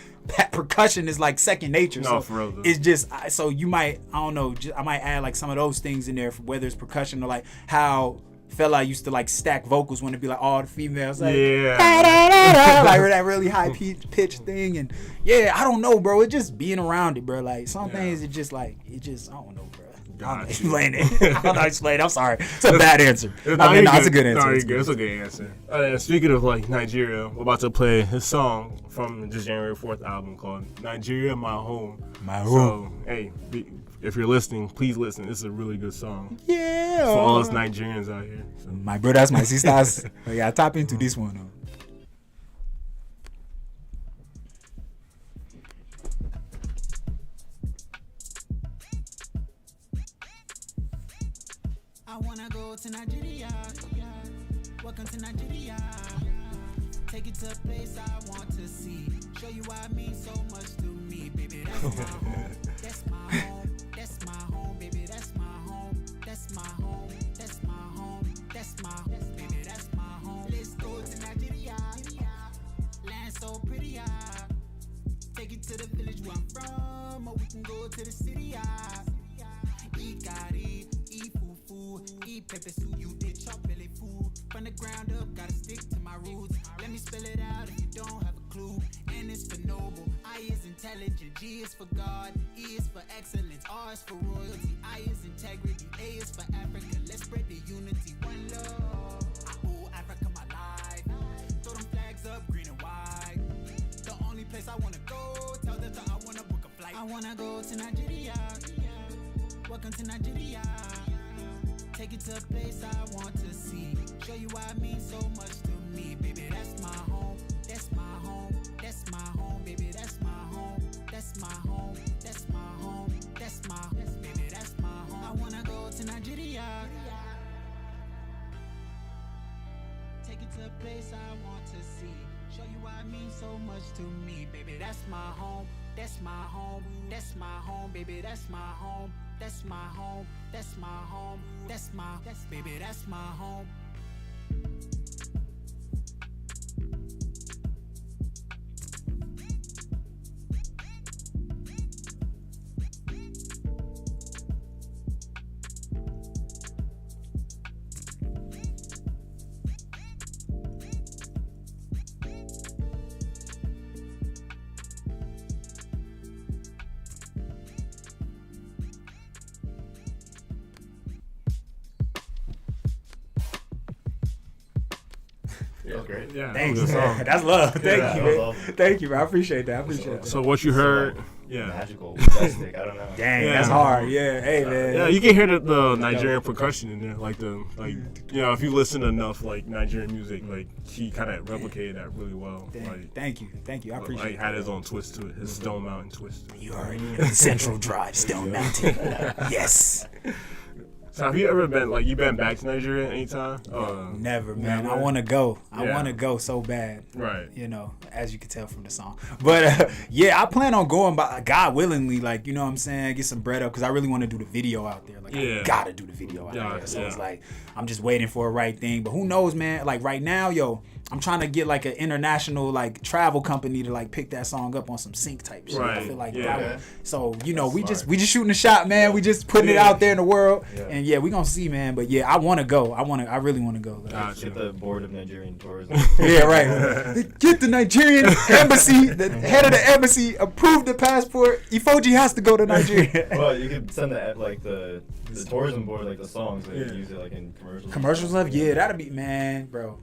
Speaker 12: percussion is like second nature.
Speaker 14: No,
Speaker 12: so
Speaker 14: for real,
Speaker 12: it's just, so you might, I don't know, I might add like some of those things in there, whether it's percussion or like how Fela used to like stack vocals when it'd be like all the females like like that really high pitched thing. And yeah, I don't know, bro. It's just being around it, bro. Like some things, I don't know, bro. I'm explaining it. I don't know how to explain it. I'm sorry. It's a bad answer. It's a good answer.
Speaker 14: No, you're good. It's a good answer. Speaking of like Nigeria, we're about to play a song from the January 4th album called Nigeria, My Home.
Speaker 12: My Home.
Speaker 14: So, hey, if you're listening, please listen. This is a really good song.
Speaker 12: Yeah.
Speaker 14: For all us Nigerians out here. So.
Speaker 12: My brothers, my sisters. I gotta tap into this one.
Speaker 17: I wanna go to Nigeria. Welcome to Nigeria. Take it to a place I want to see. Show you why it means so much to me, baby. That's my home. That's my home. That's my home, baby. That's my home. That's my home. That's my home. That's my baby. That's my home. Let's go to Nigeria. Land so pretty. Take it to the village where I'm from, or we can go to the city. Eat gari, eat fufu, eat pepper soup. You did chop belly food from the ground up. Gotta stick to my roots. Let me spell it out if you don't have a clue. N is for noble, I is intelligent, G is for God, E is for excellence, R is for royalty, I is integrity, A is for Africa. Let's spread the unity, one love. Oh, Africa, my life. Throw them flags up, green and white. The only place I wanna go, tell them that I wanna book a flight. I wanna go to Nigeria. Welcome to Nigeria. Take it to a place I want to see. Show you why it means so much to me, baby. That's my home. That's my home. That's my home, baby. That's my home. That's my home. That's my home. That's my baby. That's my home. I wanna go to Nigeria. Take it to a place I want to see. Show you why it means so much to me, baby. That's my home. That's my home. That's my home, baby. That's my home. That's my home. That's my home. That's my baby. That's my home.
Speaker 13: That was great.
Speaker 14: Yeah,
Speaker 12: Thanks,
Speaker 14: that was a good
Speaker 12: man.
Speaker 14: song.
Speaker 12: That's love. Thank
Speaker 13: Yeah,
Speaker 12: you,
Speaker 13: that was
Speaker 12: man.
Speaker 13: awesome.
Speaker 12: Thank you, bro. I appreciate that. I appreciate that.
Speaker 14: So what you heard? Yeah.
Speaker 13: Magical, majestic. I don't know.
Speaker 12: Dang,
Speaker 14: Yeah.
Speaker 12: that's hard. Yeah, hey man.
Speaker 14: Yeah, you can hear the Nigerian percussion in there, like if you listen to enough like Nigerian music, like he kind of replicated that really well. Like,
Speaker 12: thank you. I appreciate.
Speaker 14: Like had his own twist to it, his Stone Mountain twist.
Speaker 12: You already know. Central Drive, Stone Mountain. Yes.
Speaker 14: So have you ever been you've been back to Nigeria anytime?
Speaker 12: Never, man. I want to go. I want to go so bad.
Speaker 14: Right.
Speaker 12: You know, as you can tell from the song. But yeah, I plan on going by God willingly. Like, you know what I'm saying? Get some bread up because I really want to do the video out there. Like, I gotta do the video out there. So it's like I'm just waiting for a right thing. But who knows, man? Like right now, I'm trying to get like an international like travel company to like pick that song up on some sync type shit.
Speaker 14: Right.
Speaker 12: I feel like
Speaker 14: Yeah.
Speaker 12: that. So we just shooting a shot, man. We just putting it out there in the world, and we gonna see, man. But yeah, I want to go. I really want to go. Like,
Speaker 13: Get the board of Nigerian tourism.
Speaker 12: yeah, right. Get the Nigerian embassy. The head of the embassy approved the passport. Efojie has to go to Nigeria.
Speaker 13: Well, you could send the tourism board the songs. They use it in commercials.
Speaker 12: Commercials love, yeah, that'd be, man, bro.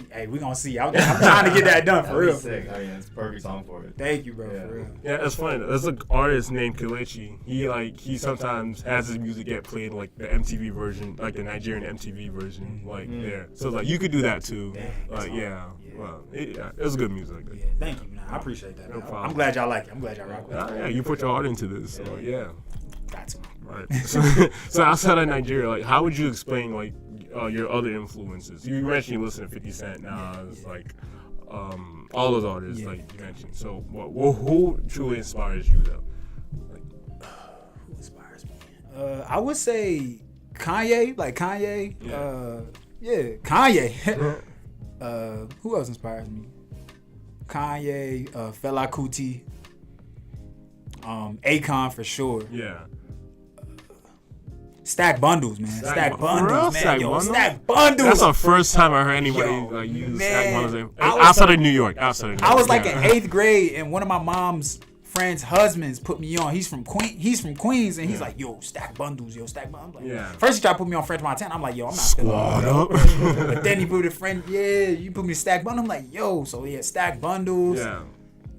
Speaker 12: Hey, we gonna see. I'm trying to get that done for real.
Speaker 13: Sick. I mean, it's a perfect song for it.
Speaker 12: Thank you, bro. For real.
Speaker 14: Yeah, that's funny. There's an artist named Kelechi. He sometimes has his music get played the MTV version, like the Nigerian MTV version, there. So you could do that too. Well, it's good music.
Speaker 12: Yeah, thank you, man. I appreciate that.
Speaker 14: No problem.
Speaker 12: I'm glad y'all like it. I'm glad y'all rock with it.
Speaker 14: Yeah, you put your heart into this. So yeah.
Speaker 12: Got to.
Speaker 14: Right. So outside of Nigeria, how would you explain your other influences? You mentioned you listen to 50 Cent, Nas, all those artists you mentioned. So who truly inspires you though?
Speaker 12: Who inspires me? I would say Kanye. Kanye. Kanye. Who else inspires me? Kanye, Fela Kuti, Akon for sure.
Speaker 14: Yeah.
Speaker 12: Stack Bundles, man. Stack Bundles, man. Stack Bundles.
Speaker 14: That's the first time I heard anybody use Stack Bundles outside of New York. I
Speaker 12: was like in 8th grade, and one of my mom's friend's husbands put me on. He's from Queens, and he's like, "Yo, Stack Bundles, yo, Stack Bundles." I'm like, first he tried to put me on French Montana. I'm like, "Yo, I'm not
Speaker 14: Squad up."
Speaker 12: But then he put a friend, you put me to Stack Bundles. I'm like, "Yo," so Stack Bundles.
Speaker 14: Yeah.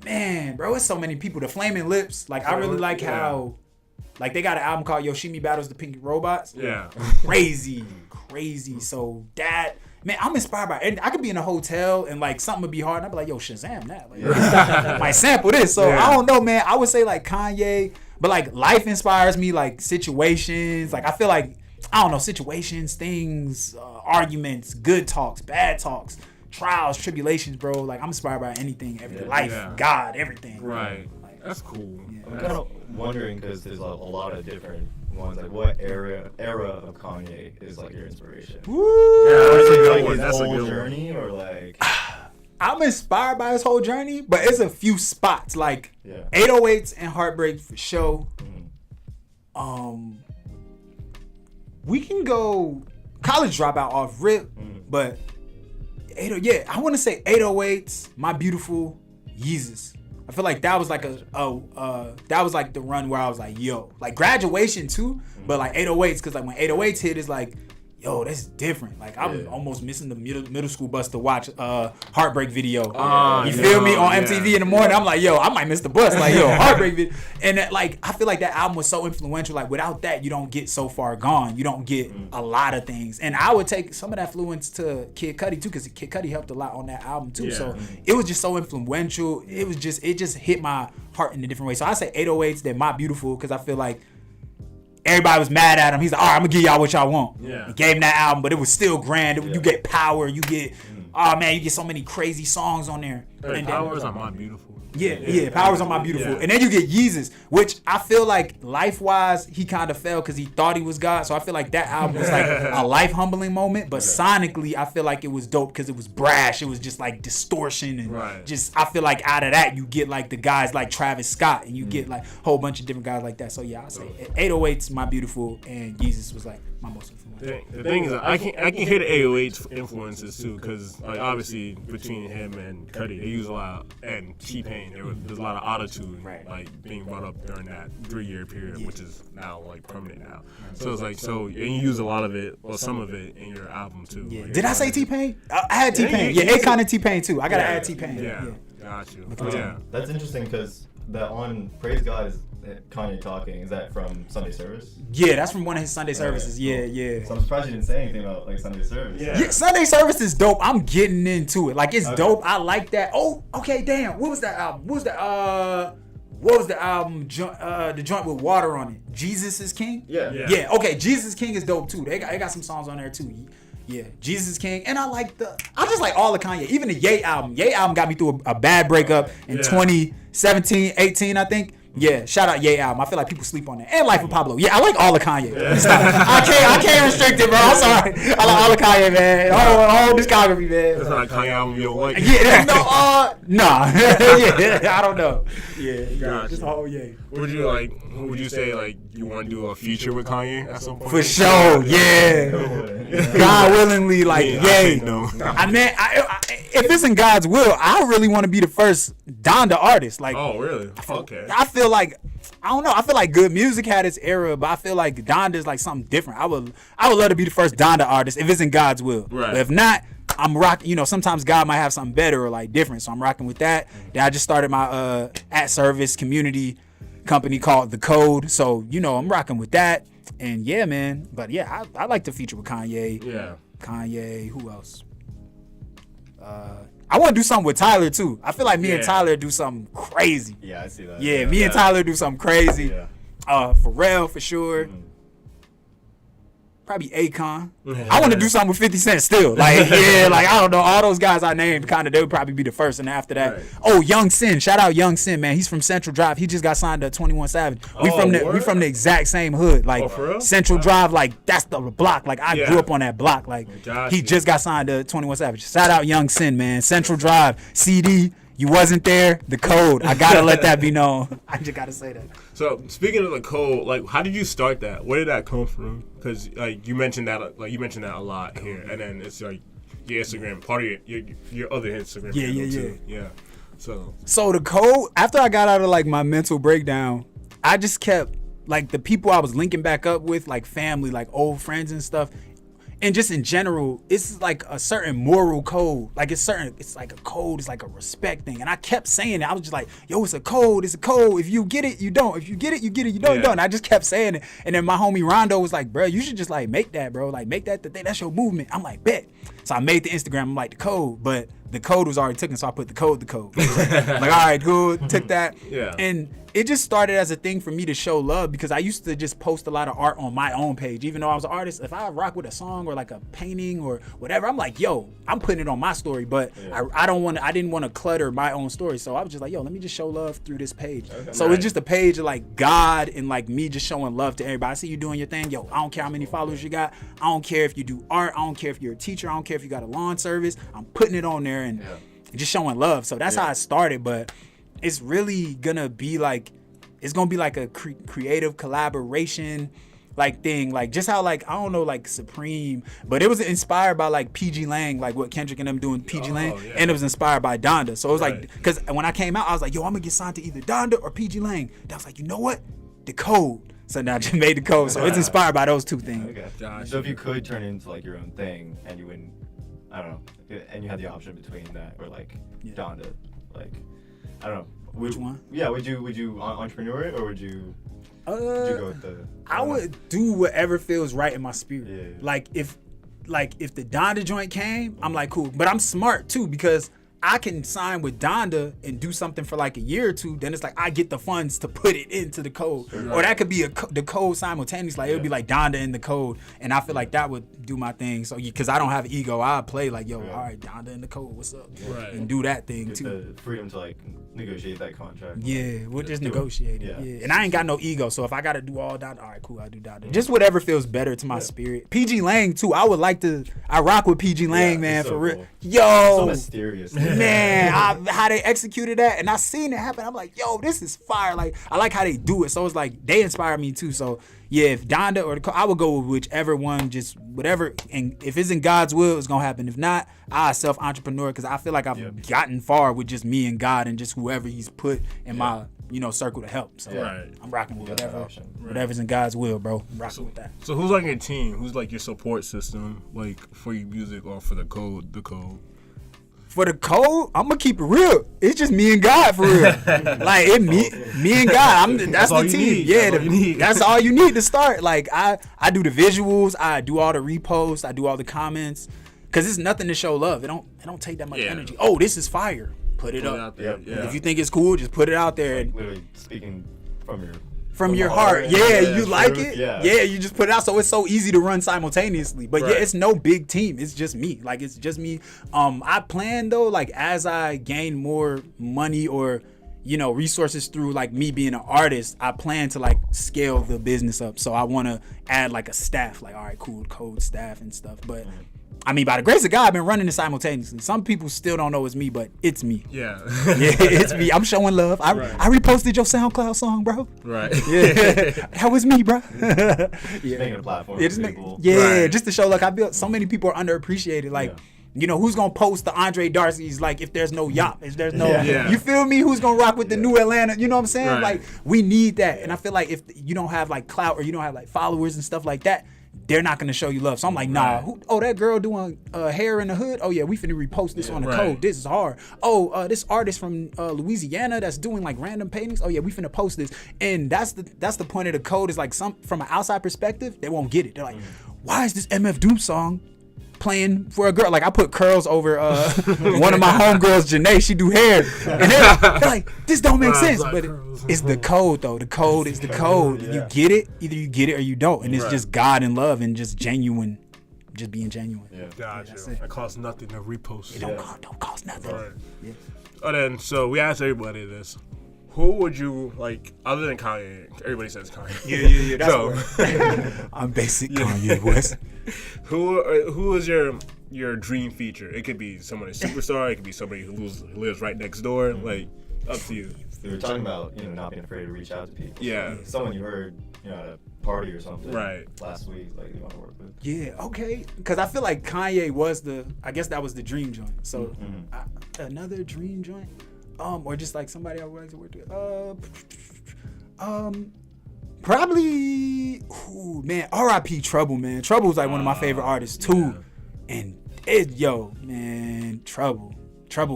Speaker 12: Man, bro, it's so many people. The Flaming Lips, I really like how. They got an album called Yoshimi Battles the Pinky Robots.
Speaker 14: Yeah.
Speaker 12: Crazy. So that, man, I'm inspired by it. I could be in a hotel and something would be hard and I'd be like, yo, Shazam that. Might sample this. So I don't know, man. I would say Kanye, but life inspires me, situations. I feel I don't know, situations, things, arguments, good talks, bad talks, trials, tribulations, bro. I'm inspired by anything, everything. Life, God, everything.
Speaker 14: Right. That's cool.
Speaker 13: I'm kind of wondering because there's a lot of different ones. What era of Kanye is your inspiration?
Speaker 12: Woo!
Speaker 13: Yeah, that's a good journey or
Speaker 12: I'm inspired by his whole journey, but it's a few spots 808s and Heartbreak for sure. Mm-hmm. We can go College Dropout off rip, but I want to say 808s, My Beautiful, Yeezus. I feel that was that was the run where I was yo, Graduation too, but 808s because when 808s hit, it's yo, that's different. I'm almost missing the middle school bus to watch Heartbreak video. You feel me? On MTV in the morning. I'm yo, I might miss the bus. Yo, Heartbreak video. And I feel that album was so influential. Without that, you don't get so far gone. You don't get a lot of things. And I would take some of that influence to Kid Cudi too, because Kid Cudi helped a lot on that album too. So it was just so influential. It just hit my heart in a different way. So I say 808s, they're My Beautiful, because I feel everybody was mad at him. He's all right, I'm gonna give y'all what y'all want.
Speaker 14: Yeah.
Speaker 12: He gave him that album, but it was still grand. You get Power. You get, you get so many crazy songs on there.
Speaker 14: And Power's on My Beautiful.
Speaker 12: Yeah, Power's on My Beautiful. And then you get Yeezus, which I feel life-wise, he kind of fell because he thought he was God. So I feel that album was a life-humbling moment. But sonically, I feel it was dope because it was brash. It was just distortion. And just, I feel out of that, you get the guys like Travis Scott. And you get a whole bunch of different guys like that. So yeah, I say 808's My Beautiful and Yeezus was my most influential.
Speaker 14: The thing is, I can hear the 808's influences too, because like obviously between him and Cudi, they use a lot, and T-Pain, there's a lot of autotune like being brought up during that 3-year period, which is now like permanent now. So it's like and you use a lot of it or some of it in your album too.
Speaker 12: Yeah.
Speaker 14: Like,
Speaker 12: Did I say T-Pain? I had T-Pain. Yeah, Akon and T-Pain too. I gotta add T-Pain.
Speaker 14: Yeah. Got you.
Speaker 13: Yeah. That's interesting because that on Praise God is Kanye talking. Is that from Sunday service?
Speaker 12: Yeah, that's from one of his Sunday services. Yeah.
Speaker 13: So I'm surprised you didn't say anything about like Sunday service.
Speaker 12: Yeah, Sunday service is dope. I'm getting into it. Like it's dope. I like that. Oh, okay, damn. What was that album? What was the album? The joint with water on it. Jesus is King. Yeah. Okay, Jesus is King is dope too. They got some songs on there too. Yeah, Jesus is King, and I just like all the Kanye. Even the Ye album. Ye album got me through a bad breakup in 2017, 18, I think. Yeah, shout out Ye album. I feel like people sleep on that. And Life of Pablo. Yeah, I like all the Kanye. I can't restrict it, bro. I'm sorry. I like all the Kanye, man. Whole discography, man.
Speaker 14: That's not a Kanye album you don't like.
Speaker 12: Yeah, nah. Yeah, I don't know. Yeah,
Speaker 14: Gotcha.
Speaker 12: just whole Ye.
Speaker 14: Would you say like you want to do a feature with Kanye at some point?
Speaker 12: For sure, yeah. God willingly, like Ye.
Speaker 14: No.
Speaker 12: I mean, if it's in God's will, I really want to be the first Donda artist. Like,
Speaker 14: oh, really? Okay.
Speaker 12: I feel like, I don't know. I feel like good music had its era, but I feel like Donda is like something different. I would love to be the first Donda artist if it's in God's will.
Speaker 14: Right.
Speaker 12: But if not, I'm rocking. You know, sometimes God might have something better or like different, so I'm rocking with that. Then I just started my at service community company called The Code, so you know I'm rocking with that. And yeah, man. But yeah, I like to feature with Kanye.
Speaker 14: Yeah.
Speaker 12: Kanye. Who else? I want to do something with Tyler too. I feel like me and Tyler do something crazy.
Speaker 13: Yeah, I see that.
Speaker 12: Yeah, me and Tyler do something crazy.
Speaker 14: Yeah.
Speaker 12: Pharrell for sure. Probably Akon. I want to do something with 50 Cent still. Like, yeah, like, I don't know. All those guys I named, they would probably be the first. And after that, oh, Young Sin. Shout out Young Sin, man. He's from Central Drive. He just got signed to 21 Savage. We from the exact same hood. Like, Central Drive, like, that's the block. Like, I grew up on that block. Like, he just got signed to 21 Savage. Shout out Young Sin, man. Central Drive, CD. You wasn't there. The Code. I gotta let that be known. I just gotta say that.
Speaker 14: So speaking of The Code, like, how did you start that? Where did that come from? Because like you mentioned that a lot here, and then it's like your Instagram, part of your other Instagram. Yeah. So
Speaker 12: The Code. After I got out of like my mental breakdown, I just kept like the people I was linking back up with, like family, like old friends and stuff. And just in general, it's like a certain moral code. Like it's like a code. It's like a respect thing. And I kept saying it. I was just like, yo, it's a code. It's a code. If you get it, you don't. If you get it, you get it. You don't. You don't. And I just kept saying it. And then my homie Rondo was like, bro, you should just like make that, bro. Like make that the thing. That's your movement. I'm like, bet. So I made the Instagram. I'm like, The Code. But the code was already taken. So I put the code. Like, all right, cool. Took that.
Speaker 14: Yeah.
Speaker 12: And it just started as a thing for me to show love because I used to just post a lot of art on my own page. Even though I was an artist, if I rock with a song or like a painting or whatever, I'm like, yo, I'm putting it on my story. But I didn't want to clutter my own story. So I was just like, yo, let me just show love through this page. Okay. So it's just a page of like God and like me just showing love to everybody. I see you doing your thing. Yo, I don't care how many followers you got. I don't care if you do art. I don't care if you're a teacher. I don't care if you got a lawn service. I'm putting it on there and just showing love. So that's how I started. But it's really gonna be like, it's gonna be like a creative collaboration like thing, like just how like I don't know like Supreme, but it was inspired by like PG Lang, like what Kendrick and them doing PG Lang, and it was inspired by Donda. So it was like, because when I came out, I was like, yo, I'm gonna get signed to either Donda or PG Lang. And I was like, you know what, The Code. So now I just made The Code. So it's inspired by those two things.
Speaker 13: Okay. So if you could turn it into like your own thing, and you wouldn't, I don't know, and you had the option between that or like Donda, like I don't know.
Speaker 12: Which one?
Speaker 13: Yeah, would you entrepreneur it or would you go with the?
Speaker 12: I would do whatever feels right in my spirit. Yeah. Like if the Donda joint came, I'm like cool. But I'm smart too because I can sign with Donda and do something for like a year or two. Then it's like I get the funds to put it into The Code, or that could be the Code simultaneously. Like it would be like Donda in The Code, and I feel like that would do my thing. So because I don't have ego, I play like all right, Donda in The Code, what's up, and do that thing
Speaker 13: get
Speaker 12: too.
Speaker 13: The freedom to like negotiate that contract.
Speaker 12: Yeah, we'll just negotiate it. Yeah, and I ain't got no ego, so if I got to do all Donda, all right, cool, I'll do Donda. Just whatever feels better to my spirit. PG Lang too. I would like to. I rock with PG Lang, man, for real.
Speaker 13: Yo, so mysterious.
Speaker 12: man, how they executed that, and I seen it happen. I'm like, yo, this is fire. Like, I like how they do it. So it's like they inspire me too. So yeah, if Donda or I would go with whichever one, just whatever. And if it's in God's will, it's gonna happen. If not, I self-entrepreneur, because I feel like I've gotten far with just me and God and just whoever He's put in my circle to help. So I'm rocking with whatever's in God's will, bro. I'm rocking with that.
Speaker 14: So who's like your team? Who's like your support system, like for your music or for the code?
Speaker 12: For the code, I'm gonna keep it real. It's just me and God for real. Like me and God. That's the team. That's all you need to start. Like I do the visuals, I do all the reposts, I do all the comments, because it's nothing to show love. It don't take that much energy. Oh, this is fire. Put it up.
Speaker 14: Out there. Yeah.
Speaker 12: If you think it's cool, just put it out there.
Speaker 13: Like literally speaking
Speaker 12: from your heart. Yeah, you like it?
Speaker 13: Yeah,
Speaker 12: you just put it out. So it's so easy to run simultaneously. But yeah, it's no big team. It's just me. Like, it's just me. I plan though, like as I gain more money or, resources through like me being an artist, I plan to like scale the business up. So I want to add like a staff, like, all right, cool, code staff and stuff. But I mean, by the grace of God, I've been running it simultaneously. Some people still don't know it's me, but it's me.
Speaker 14: Yeah.
Speaker 12: It's me. I'm showing love. I reposted your SoundCloud song, bro.
Speaker 14: Right.
Speaker 12: Yeah. That was me, bro.
Speaker 13: Making a platform for people.
Speaker 12: Just to show, like, I feel so many people are underappreciated. Like, who's going to post the Andre Darcy's, like, if there's no Yop, if there's no, you feel me? Who's going to rock with the new Atlanta? You know what I'm saying?
Speaker 14: Right.
Speaker 12: Like, we need that. And I feel like if you don't have, like, clout or you don't have, like, followers and stuff like that, they're not gonna show you love. So I'm like, nah. That girl doing hair in the hood. Oh yeah, we finna repost this on the code. This is hard. Oh, this artist from Louisiana that's doing like random paintings. Oh yeah, we finna post this. And that's the point of the code. Is like from an outside perspective, they won't get it. They're like, why is this MF Doom song playing for a girl? Like, I put curls over one of my homegirls, Janae. She do hair, and they're like, this don't make sense. But it's the code though. The code is the code. You get it. Either you get it or you don't. And it's just God and love and just genuine, just being genuine.
Speaker 14: Gotcha. It costs nothing to repost.
Speaker 12: It don't cost nothing.
Speaker 14: Right. Yeah. Oh, then so we asked everybody this. Who would you like other than Kanye? Everybody says Kanye.
Speaker 12: Yeah. That's I'm basic Kanye West.
Speaker 14: Who is your dream feature? It could be someone a superstar. It could be somebody who lives right next door. Like, up to you.
Speaker 13: We were talking about not being afraid to reach out to people.
Speaker 14: Yeah.
Speaker 13: Someone you heard at a party or something.
Speaker 14: Right.
Speaker 13: Last week, like you want to work with.
Speaker 12: Yeah. Okay. Because I feel like Kanye was I guess that was the dream joint. So another dream joint. Or just like somebody I would like to work with. Probably, R.I.P. Trouble, man. Trouble's like one of my favorite artists too, and Trouble,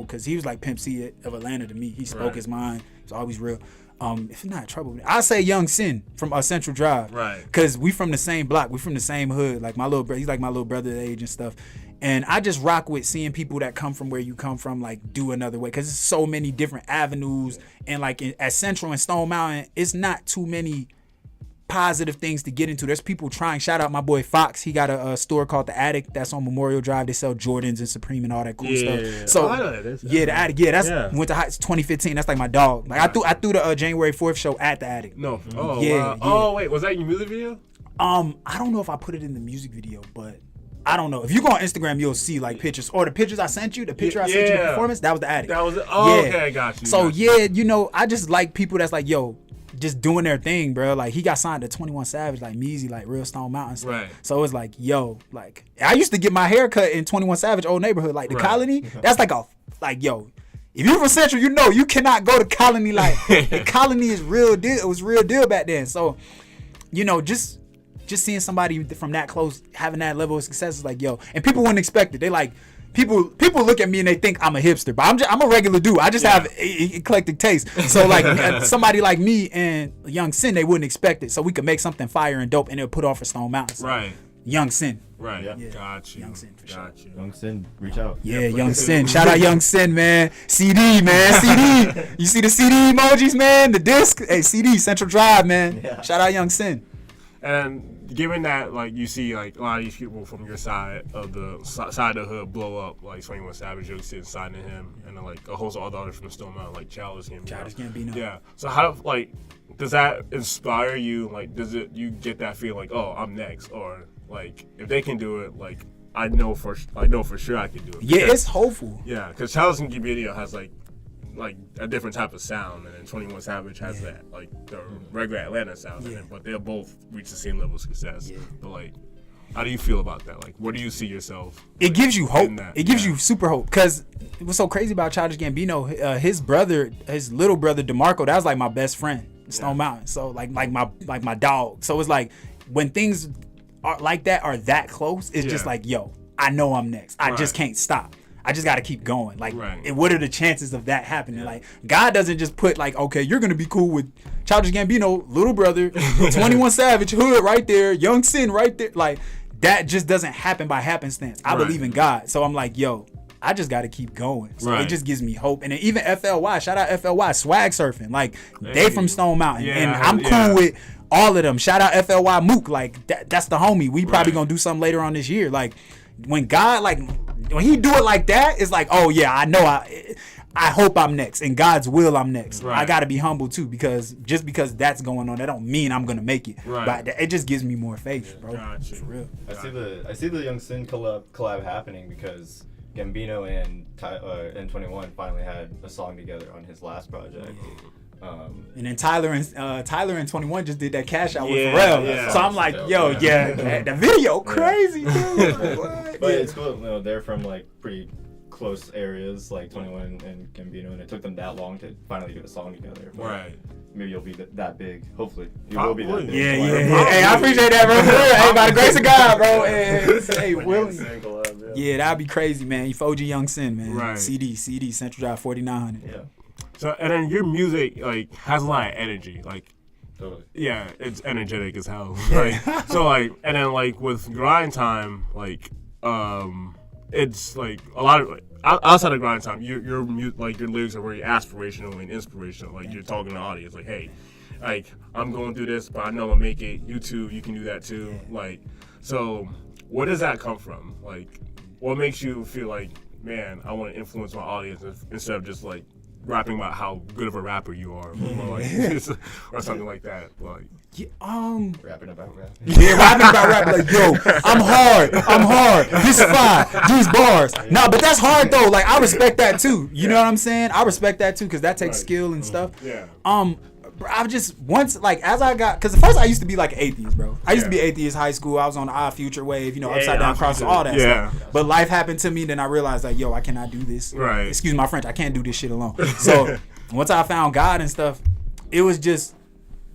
Speaker 12: because he was like Pimp C of Atlanta to me. He spoke his mind. He's always real. If not Trouble, I say Young Sin from Central Drive,
Speaker 14: right?
Speaker 12: Because we from the same block, we from the same hood. Like my little brother, he's like my little brother age and stuff. And I just rock with seeing people that come from where you come from, like, do another way. Because there's so many different avenues. And, like, at Central and Stone Mountain, it's not too many positive things to get into. There's people trying. Shout out my boy Fox. He got a store called The Attic. That's on Memorial Drive. They sell Jordans and Supreme and all that cool stuff. So,
Speaker 14: I know that is.
Speaker 12: The Attic. Yeah, went to 2015. That's like my dog. Like, I threw the January 4th show at The Attic.
Speaker 14: No. Oh, yeah, wow. Oh, wait. Was that your music video?
Speaker 12: I don't know if I put it in the music video, but I don't know. If you go on Instagram, you'll see like pictures or the pictures I sent you. The picture I sent you, the performance, that was The Attic.
Speaker 14: That was it. Oh, okay, I got you.
Speaker 12: So I just like people that's like, just doing their thing, bro. Like, he got signed to 21 Savage, like Meezy, like real Stone Mountain stuff.
Speaker 14: Right.
Speaker 12: So it's like, like I used to get my hair cut in 21 Savage old neighborhood, like the Colony. That's like if you're from Central, you cannot go to Colony. Like, the Colony is real deal. It was real deal back then. So, just seeing somebody from that close having that level of success is like, and people wouldn't expect it. They like, people look at me and they think I'm a hipster, but I'm a regular dude. I just have eclectic taste. So like somebody like me and Young Sin, they wouldn't expect it. So we could make something fire and dope and it'll put on for Stone Mountain. So,
Speaker 14: right.
Speaker 12: Young Sin.
Speaker 14: Right. Yeah. Got you.
Speaker 12: Young Sin for sure.
Speaker 14: Got you.
Speaker 13: Young Sin, reach out.
Speaker 12: Yeah, Young Sin. Shout out Young Sin, man. CD, man. CD. You see the CD emojis, man? The disc. Hey, CD, Central Drive, man. Yeah. Shout out Young Sin.
Speaker 14: And given that, like, you see, like, a lot of these people from your side of the hood blow up, like 21 Savage, Young Sin signing him, and then, like, a host of other artists from Stone Mountain, like Childish Gambino. Yeah. So how, like, does that inspire you? Like, you get that feeling like, oh, I'm next? Or, like, if they can do it, like, I know for sure I can do it.
Speaker 12: Yeah, it's hopeful.
Speaker 14: Yeah, because Childish Gambino has like a different type of sound, and then 21 Savage has that like the regular Atlanta sound, but they'll both reach the same level of success. But like, how do you feel about that? Like, where do you see yourself?
Speaker 12: It gives you hope.
Speaker 14: That?
Speaker 12: It gives you super hope. Because what's so crazy about Childish Gambino, his little brother DeMarco, that was like my best friend, Stone Mountain. So like my dog. So it's like when things are like that are that close, it's just like, yo, I know I'm next. I just can't stop. I just got to keep going. Like, what are the chances of that happening? Like, God doesn't just put like, okay, you're going to be cool with Childish Gambino, little brother, 21 Savage, Hood right there, Young Sin right there. Like, that just doesn't happen by happenstance. I believe in God. So I'm like, yo, I just got to keep going. So it just gives me hope. And then even FLY, shout out FLY, Swag Surfing. Like, they from Stone Mountain. And I'm cool with all of them. Shout out FLY Mook. Like, that's the homie. We probably going to do something later on this year. Like, when God, like, when he do it like that, it's like, oh yeah, I know I hope I'm next. In God's will, I'm next. I got to be humble too, because just because that's going on, that don't mean I'm going to make it. But it just gives me more faith, bro. For real.
Speaker 13: I see the Young Sin collab happening because Gambino and 21 finally had a song together on his last project.
Speaker 12: And then Tyler and 21 just did that Cash Out with Pharrell. So I'm like, yo, the video crazy, dude.
Speaker 13: But it's cool. No, they're from like pretty close areas, like 21 and Gambino, and it took them that long to finally get a song together. But maybe you'll be that big. Hopefully, you will be that big.
Speaker 12: Yeah. Hey, I appreciate that, bro. Hey, by the grace of God, bro. Hey, Willie. Yeah, that'd be crazy, man. Efojie Young Sin, man. CD, Central Drive 4900.
Speaker 13: Yeah.
Speaker 14: So, and then your music like has a lot of energy, like. Totally. Yeah, it's energetic as hell. Like, so like, and then like with Grind Time, like, it's like a lot of like, outside of Grind Time, your lyrics are very aspirational and inspirational. Like you're talking to the audience, like, hey, like I'm going through this, but I know I'll make it. You too, you can do that too. Like, so where does that come from? Like, what makes you feel like, man, I want to influence my audience instead of just like rapping about how good of a rapper you are, or, like, or something like that. Like,
Speaker 13: rapping about rap.
Speaker 12: Yeah, rapping about rap. Like, yo, I'm hard. This is fine. These bars. No, but that's hard though. Like, I respect that too. You know what I'm saying? I respect that too because that takes skill and stuff.
Speaker 14: Yeah.
Speaker 12: I just once like as I got because at first I used to be like an atheist, bro. I used to be atheist high school. I was on the Odd Future wave, upside down crosses, all that stuff. But life happened to me, then I realized like, yo, I cannot do this.
Speaker 14: Right.
Speaker 12: Excuse my French, I can't do this shit alone. So once I found God and stuff, it was just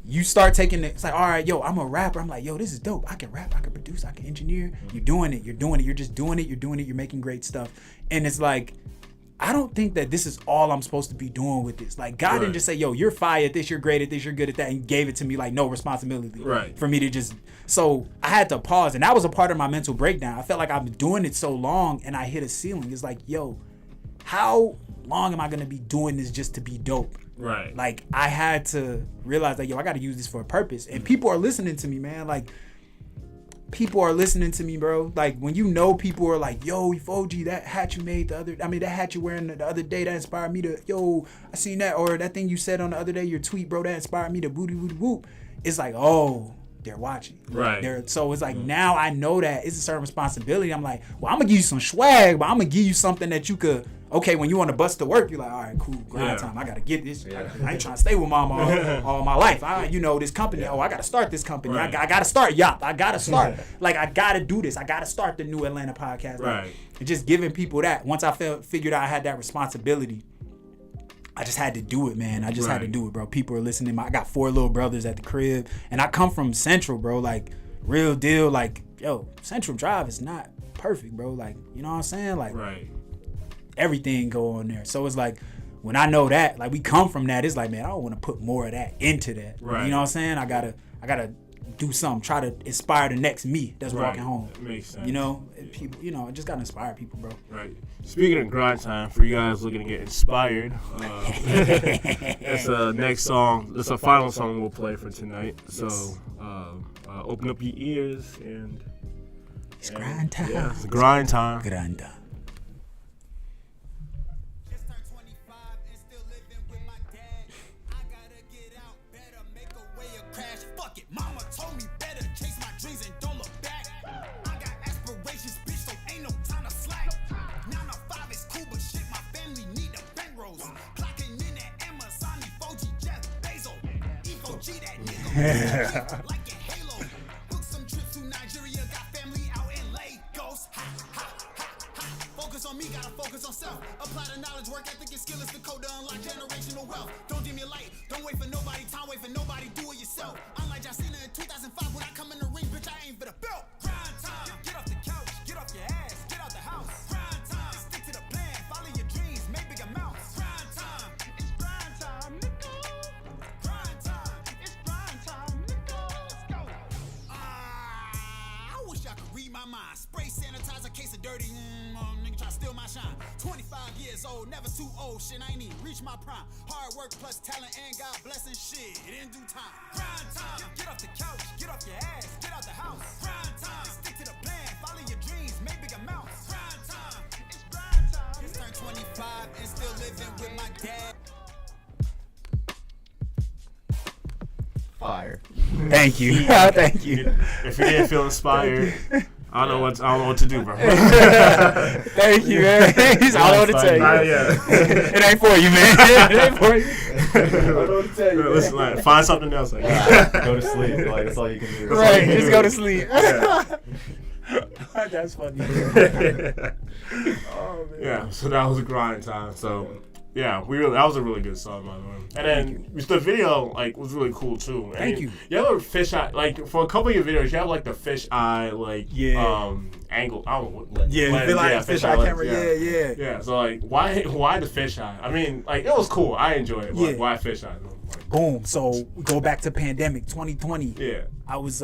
Speaker 12: you start taking it. It's like, all right, yo, I'm a rapper. I'm like, yo, this is dope. I can rap, I can produce, I can engineer. You're doing it. You're just doing it. You're making great stuff. And it's like, I don't think that this is all I'm supposed to be doing with this. Like, God didn't just say, yo, you're fire at this, you're great at this, you're good at that, and gave it to me like no responsibility for me to just. So I had to pause, and that was a part of my mental breakdown. I felt like I've been doing it so long, and I hit a ceiling. It's like, yo, how long am I gonna be doing this just to be dope?
Speaker 14: Right.
Speaker 12: Like, I had to realize that, yo, I gotta use this for a purpose. And people are listening to me, man. Like, people are listening to me, bro. Like, when people are like, yo, Efojie, that hat you made that hat you wearing the other day, that inspired me to, yo, I seen that, or that thing you said on the other day, your tweet, bro, that inspired me to booty whoop whoop. It's like, oh, they're watching.
Speaker 14: Right.
Speaker 12: So it's like, now I know that it's a certain responsibility. I'm like, well, I'm gonna give you some swag, but I'm gonna give you something that you could, okay, when you on the bus to work, you're like, all right, cool, grind time. I gotta get this. I ain't trying to stay with mama all my life. This company, I gotta start this company. I gotta start Yop. I gotta start. Like, I gotta do this. I gotta start the New Atlanta podcast. Like, and just giving people that. Once I figured out I had that responsibility, I just had to do it, man. I just had to do it, bro. People are listening. I got 4 little brothers at the crib, and I come from Central, bro. Like, real deal. Like, yo, Central Drive is not perfect, bro. Like, you know what I'm saying? Like, everything go on there. So it's like, when I know that, like, we come from that, it's like, man, I don't want to put more of that into that. You know what I'm saying? I gotta do something, try to inspire the next me that's walking home.
Speaker 14: That makes sense.
Speaker 12: People, I just gotta inspire people, bro.
Speaker 14: Right. Speaking of grind time, for you guys looking to get inspired, it's the next song. It's a final song we'll play for tonight. So open up your ears and
Speaker 12: it's grind time.
Speaker 14: Yeah, it's grind time.
Speaker 12: Grind time.
Speaker 15: Mama told me better chase my dreams and don't look back. I got aspirations, bitch, so ain't
Speaker 1: OG that nigga. Like your halo. Book some trips to Nigeria, got family out in Lagos. Ha, ha, ha, ha. Focus on me, gotta focus on self. Apply the knowledge, work ethic, and skill is the code to unlock generational wealth. Don't dim your light, don't wait for nobody, time wait for nobody, do it yourself. Unlike John Cena in 2005, when I come in the ring, bitch, I aim for the belt. Grind time, get off the couch, get off your ass, get out the house. Grind time, stick to the plan, follow your dreams, make big amounts. Grind time, it's grind time, nigga. Grind time, it's grind time, nigga. Let's go. I wish I could read my mind. Spray sanitizer, case of dirty. Nigga try to steal my shine. 25 years old, never too old. Shit, I ain't even reach my prime. Hard work plus talent and God blessing shit in due time. Grind time, get off the couch, get off your ass, get out the house. Grind time, stick to the plan, follow your dreams, make big amounts. Grind time, it's grind time. Just turned 25 and still living with my dad.
Speaker 13: Fire.
Speaker 12: Thank you. Thank you.
Speaker 14: If you didn't feel inspired, I don't know what to do, bro.
Speaker 12: Thank you, man. I don't know what to tell you. It ain't for you, man. It ain't for you. I don't know what to tell you.
Speaker 14: Listen, like, find something else. Like,
Speaker 13: go to sleep. Like, that's all you can do.
Speaker 12: Right, just go to sleep. That's funny.
Speaker 14: Oh, man. Yeah, so that was a grind time. So, yeah, that was a really good song, by the way. And then the video was really cool too. And
Speaker 12: Thank you.
Speaker 14: You have a fish eye, for a couple of your videos, you have the fish eye angle. I don't know what.
Speaker 12: Yeah, you feel like fish eye camera. Yeah.
Speaker 14: Yeah. So why the fish eye? I mean, it was cool. I enjoyed it. But why fish eye?
Speaker 12: Boom. So we go back to pandemic 2020.
Speaker 14: Yeah.
Speaker 12: I was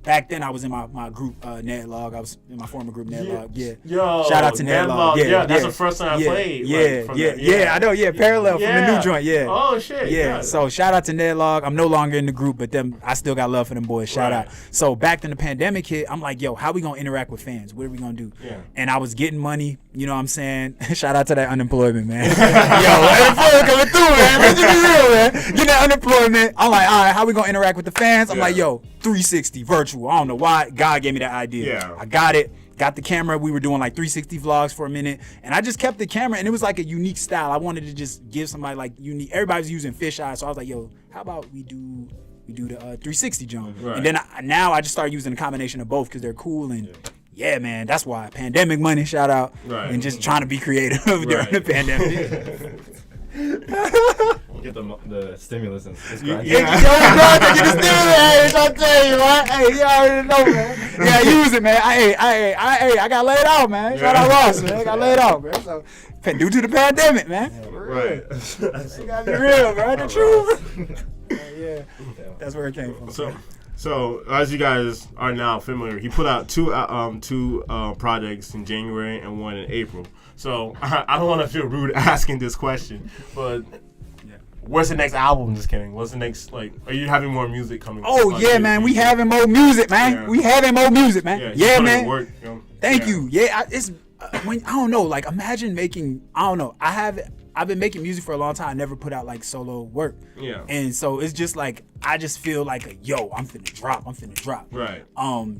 Speaker 12: back then I was in my group Nedlog. I was in my former group Nedlog. Yeah.
Speaker 14: Yo,
Speaker 12: shout out to Nedlog.
Speaker 14: Yeah, that's the first time I played.
Speaker 12: I know. Yeah, parallel from the new joint. Yeah.
Speaker 14: Oh shit.
Speaker 12: Yeah. So shout out to Nedlog. I'm no longer in the group, but I still got love for them boys. Shout out. So back when the pandemic hit, I'm like, yo, how we gonna interact with fans? What are we gonna do?
Speaker 14: Yeah.
Speaker 12: And I was getting money. You know what I'm saying? Shout out to that unemployment, man. Yo, unemployment coming through, man. Let's be real, man. Get that unemployment. I'm like, all right, how we gonna interact with the fans? I'm like, yo, 360 virtual. I don't know why. God gave me that idea.
Speaker 14: Yeah.
Speaker 12: I got it. Got the camera. We were doing 360 vlogs for a minute, and I just kept the camera, and it was a unique style. I wanted to just give somebody unique. Everybody's using fisheye, so I was like, yo, how about we do the 360 jump?
Speaker 14: Right.
Speaker 12: And then now I just started using a combination of both because they're cool and. Yeah, man, that's why. Pandemic money, shout out.
Speaker 14: Right.
Speaker 12: And just trying to be creative during the pandemic.
Speaker 13: Get the stimulus and it's
Speaker 12: Yo, bro, get the stimulus. Hey, I'm tell you, man. Hey, you already know, man. Yeah, use it, man. I got laid off, man. Shout out Ross, man. I got laid off, man. So, due to the pandemic, man.
Speaker 14: Right.
Speaker 12: You gotta be real, bro. The truth. Yeah, that's where it came from.
Speaker 14: So as you guys are now familiar, he put out two projects in January and one in April. So I don't want to feel rude asking this question, but where's the next album? Just kidding. What's the next are you having more music coming?
Speaker 12: Oh yeah, man. We having more music, man.
Speaker 14: Yeah.
Speaker 12: We having more music, man. Yeah, man.
Speaker 14: Work,
Speaker 12: Thank you. Yeah, it's when I don't know. Imagine making. I don't know. I've been making music for a long time. I never put out solo work.
Speaker 14: Yeah.
Speaker 12: And so it's just I just feel I'm finna drop.
Speaker 14: Right.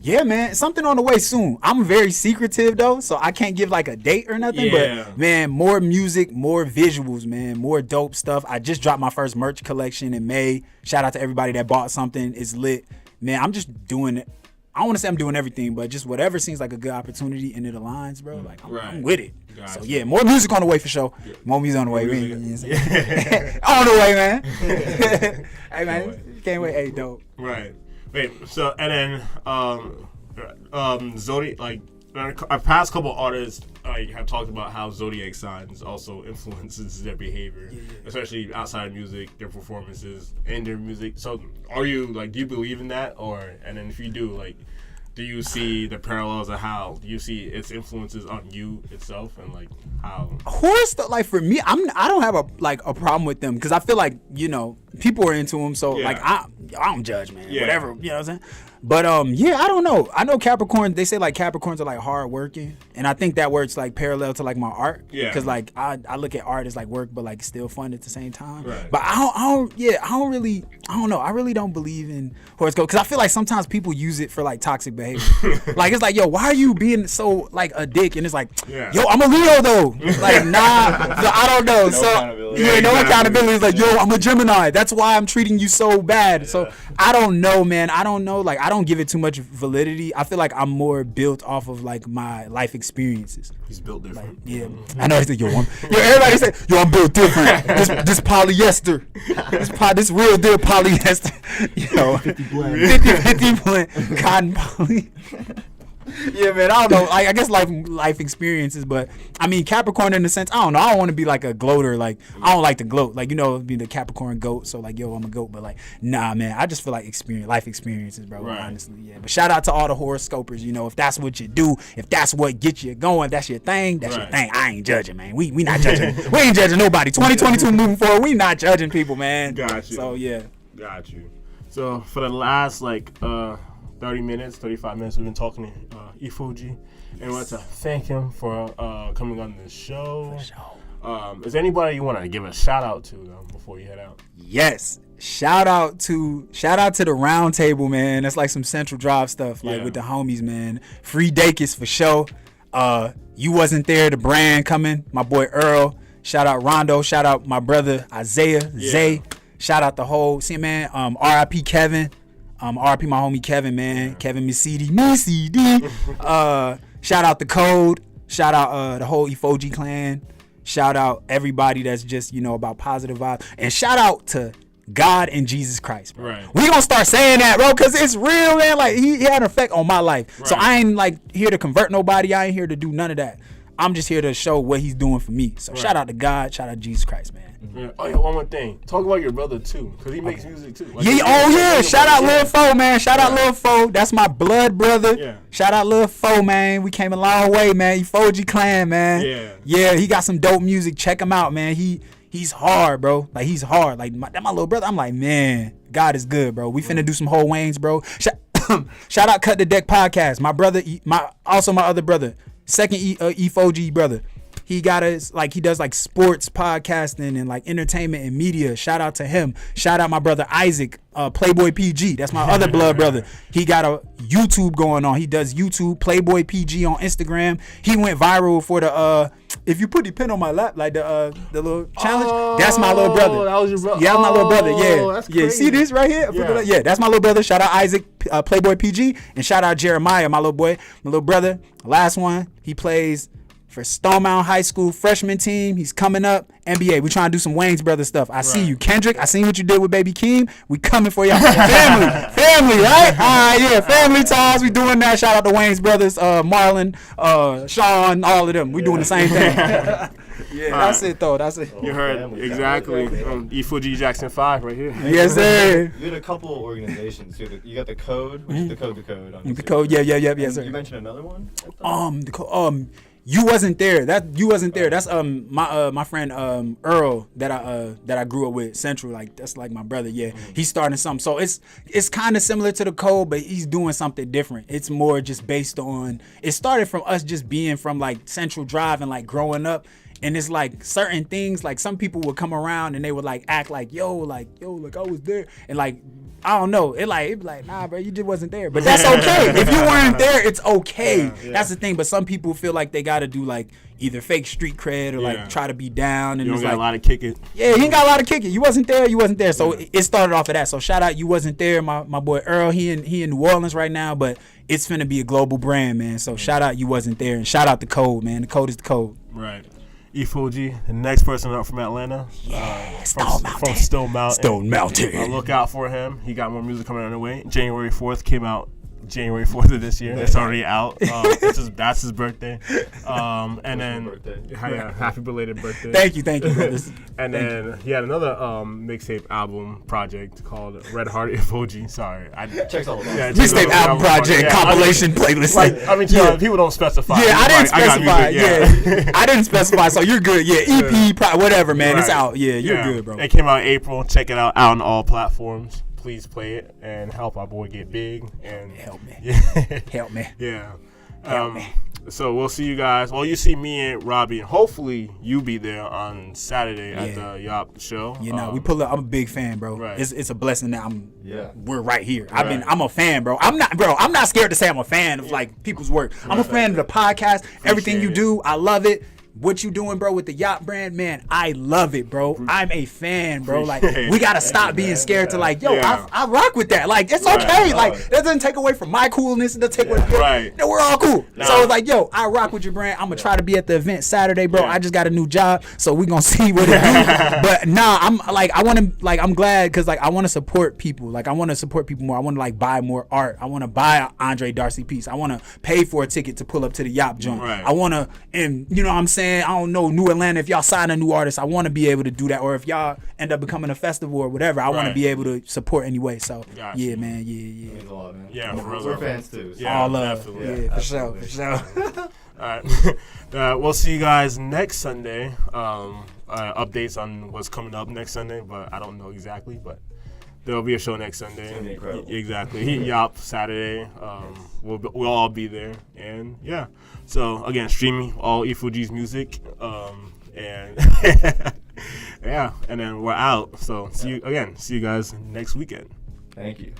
Speaker 12: Yeah, man. Something on the way soon. I'm very secretive though, so I can't give a date or nothing.
Speaker 14: Yeah.
Speaker 12: But man, more music, more visuals, man, more dope stuff. I just dropped my first merch collection in May. Shout out to everybody that bought something. It's lit. Man, I'm just doing it. I don't want to say I'm doing everything, but just whatever seems like a good opportunity and it aligns, bro. I'm with it.
Speaker 14: Gotcha.
Speaker 12: So yeah, more music on the way for sure.
Speaker 14: Yeah.
Speaker 12: More music on the way. On the way, man. Hey man, can't wait. Hey, dope.
Speaker 14: Right. Wait. So and then Zodiac, our past couple artists have talked about how zodiac signs also influences their behavior, especially outside of music, their performances, and their music. So, are you do you believe in that, and then if you do, do you see the parallels of how do you see its influences on you itself and how
Speaker 12: horror stuff? For me, I don't have a problem with them because I feel people are into them, so I don't judge, man. Whatever, you know what I'm saying. But I don't know. I know Capricorn. They say Capricorns are hard working, and I think that works parallel to my art.
Speaker 14: Yeah.
Speaker 12: Because I look at art as work, but it's still fun at the same time.
Speaker 14: Right.
Speaker 12: But I don't know. I really don't believe in horoscope because I feel sometimes people use it for toxic behavior. It's yo, why are you being so a dick? And it's yo, I'm a Leo though. Nah, so I don't know. No accountability. No accountability. It's yo, I'm a Gemini. That's why I'm treating you so bad. So I don't know, man. I don't know. Like, I don't give it too much validity. I feel like I'm more built off of like my life experiences.
Speaker 14: He's built different.
Speaker 12: Like, yeah, I know. He said, everybody say, I'm built different. This polyester, this real deal polyester. 50 blend, cotton poly. Yeah, man, I don't know. I guess life experiences, but I mean Capricorn in the sense, I don't know. I don't want to be like a gloater. Like, I don't like to gloat. Like, be the Capricorn goat. So like, I'm a goat. But like, nah, man. I just feel like life experiences, bro. Right. Honestly, yeah. But shout out to all the horoscopers. If that's what you do, if that's what gets you going, if that's your thing. That's your thing. I ain't judging, man. We not judging. We ain't judging nobody. 2022 moving forward, we not judging people, man.
Speaker 14: Got you.
Speaker 12: So yeah.
Speaker 14: Got you. So for the last 30 minutes, 35 minutes, we've been talking to Efojie, and we want to thank him for coming on the show. For sure. Is there anybody you want to give a shout out to though before you head out?
Speaker 12: Yes. Shout out to the round table, man. That's like some Central Drive stuff, with the homies, man. Free Dakis for sure. You wasn't there, the brand coming. My boy Earl. Shout out Rondo. Shout out my brother Isaiah Zay. Shout out the whole man. R.I.P. Kevin. RP my homie Kevin, man. Kevin Missidi. Shout out the Code. Shout out the whole Efojie clan. Shout out everybody that's just, about positive vibes. And shout out to God and Jesus Christ, bro. Right. We gonna start saying that, bro, because it's real, man. Like, he had an effect on my life. Right. So I ain't here to convert nobody. I ain't here to do none of that. I'm just here to show what he's doing for me. So shout out to God. Shout out to Jesus Christ, man.
Speaker 14: Yeah. Oh yeah, one more thing. Talk about your brother too, because he makes music too.
Speaker 12: Shout out Lil Fo, man. Shout out Lil Fo. That's my blood brother. Yeah. Shout out Lil Fo, man. We came a long way, man. Efojie clan, man. Yeah. He got some dope music. Check him out, man. He's hard, bro. Like, he's hard. Like, that my little brother. I'm like, man, God is good, bro. We finna do some whole Waynes, bro. Shout out Cut the Deck podcast. My brother, my other brother, second Efojie brother. He got us, he does sports podcasting and entertainment and media. Shout out to him. Shout out my brother Isaac, Playboy PG. That's my other blood brother. He got a YouTube going on. He does YouTube, Playboy PG on Instagram. He went viral for the if you put the pen on my lap, the little challenge. That's my little brother.
Speaker 14: That was your brother.
Speaker 12: Yeah, that's my little brother. Yeah,
Speaker 14: that's crazy.
Speaker 12: See this right here? Yeah, that's my little brother. Shout out Isaac, Playboy PG, and shout out Jeremiah, my little boy, my little brother. Last one, he plays for Stone Mountain High School freshman team. He's coming up. NBA. We trying to do some Wayne's brother stuff. I see you, Kendrick. I seen what you did with Baby Keem. We coming for y'all. family, right? All right, yeah. Family ties. We doing that. Shout out to Wayne's brothers, Marlon, Sean, all of them. We doing the same thing. That's it though. That's it.
Speaker 14: You heard exactly. Efojie Jackson 5 right here.
Speaker 12: Yes, sir.
Speaker 13: You had a couple organizations. You got the Code, which is the Code.
Speaker 12: The Code. Yeah. Yes, sir.
Speaker 13: You mentioned another one.
Speaker 12: You wasn't there. That's my friend Earl that I grew up with, Central. That's my brother. Yeah, he's starting something. So it's kind of similar to the Code, but he's doing something different. It's more just based on. It started from us just being from Central Drive and growing up. And it's certain things, some people would come around and they would act yo, I was there. And I don't know. It'd be like, nah, bro, you just wasn't there. But that's okay. If you weren't there, it's okay. Yeah. That's the thing. But some people feel like they got to do either fake street cred or try to be down. And
Speaker 14: you don't got a lot of kick it.
Speaker 12: Yeah, you ain't got a lot of kick it. You wasn't there. So it started off of that. So shout out, you wasn't there. My boy Earl, he in New Orleans right now, but it's finna be a global brand, man. So shout out, you wasn't there. And shout out the Code, man. The Code is the Code.
Speaker 14: Right. Efojie, the next person up from Atlanta. From Stone Mountain. Look out for him. He got more music coming on the way. January 4th came out. January 4th of this year. It's already out. That's his birthday. And then happy belated birthday.
Speaker 12: Thank you, brothers.
Speaker 14: And then he had another mixtape album project called Red Heart Efojie. Sorry,
Speaker 13: checks all about.
Speaker 12: Mixtape album project compilation playlist.
Speaker 14: People don't specify.
Speaker 12: Yeah, I didn't specify. I didn't specify. So you're good. Yeah, EP, whatever, man. Right. It's out. Yeah, you're good, bro.
Speaker 14: It came out in April. Check it out on all platforms. Please play it and help our boy get big and
Speaker 12: help me.
Speaker 14: Help me. Yeah.
Speaker 12: Help me.
Speaker 14: So we'll see you guys. Well, you see me and Robbie, and hopefully you be there on Saturday at the Yop show.
Speaker 12: We pull up. I'm a big fan, bro.
Speaker 14: Right.
Speaker 12: It's a blessing that we're right here. I'm a fan, bro. I'm not scared to say I'm a fan of people's work. I'm a fan of the podcast. Everything you do, I love it. what you doing, bro, with the yacht brand, man, I love it, bro. I'm a fan, bro. Like, we gotta stop being scared to like, yo, I rock with that. Like, it's okay. Like, that doesn't take away from my coolness. It doesn't take away from no, we're all cool. So it's like, yo, I rock with your brand. I'm gonna try to be at the event Saturday, bro. I just got a new job, so we gonna see what it do. But nah, I'm like, I'm glad because like I want to support people. Like, I want to support people more. I want to like buy more art. I want to buy an Andre Darcy piece. I want to pay for a ticket to pull up to the yacht joint. I want to, and you know what I'm saying? I don't know, New Atlanta, if y'all sign a new artist, I want to be able to do that. Or if y'all end up becoming a festival or whatever, I want to be able to support anyway. So, yeah, man. Yeah.
Speaker 13: Means a lot, man.
Speaker 14: Yeah,
Speaker 13: we're fans too. So.
Speaker 12: All love. Yeah, for sure.
Speaker 14: All right. We'll see you guys next Sunday. Updates on what's coming up next Sunday, but I don't know exactly. But there'll be a show next Sunday.
Speaker 13: It's gonna be incredible.
Speaker 14: Exactly. Yop Saturday. We'll all be there, and yeah. So again, streaming all Efojie's music, and yeah, and then we're out. So see you guys next weekend.
Speaker 13: Thank you.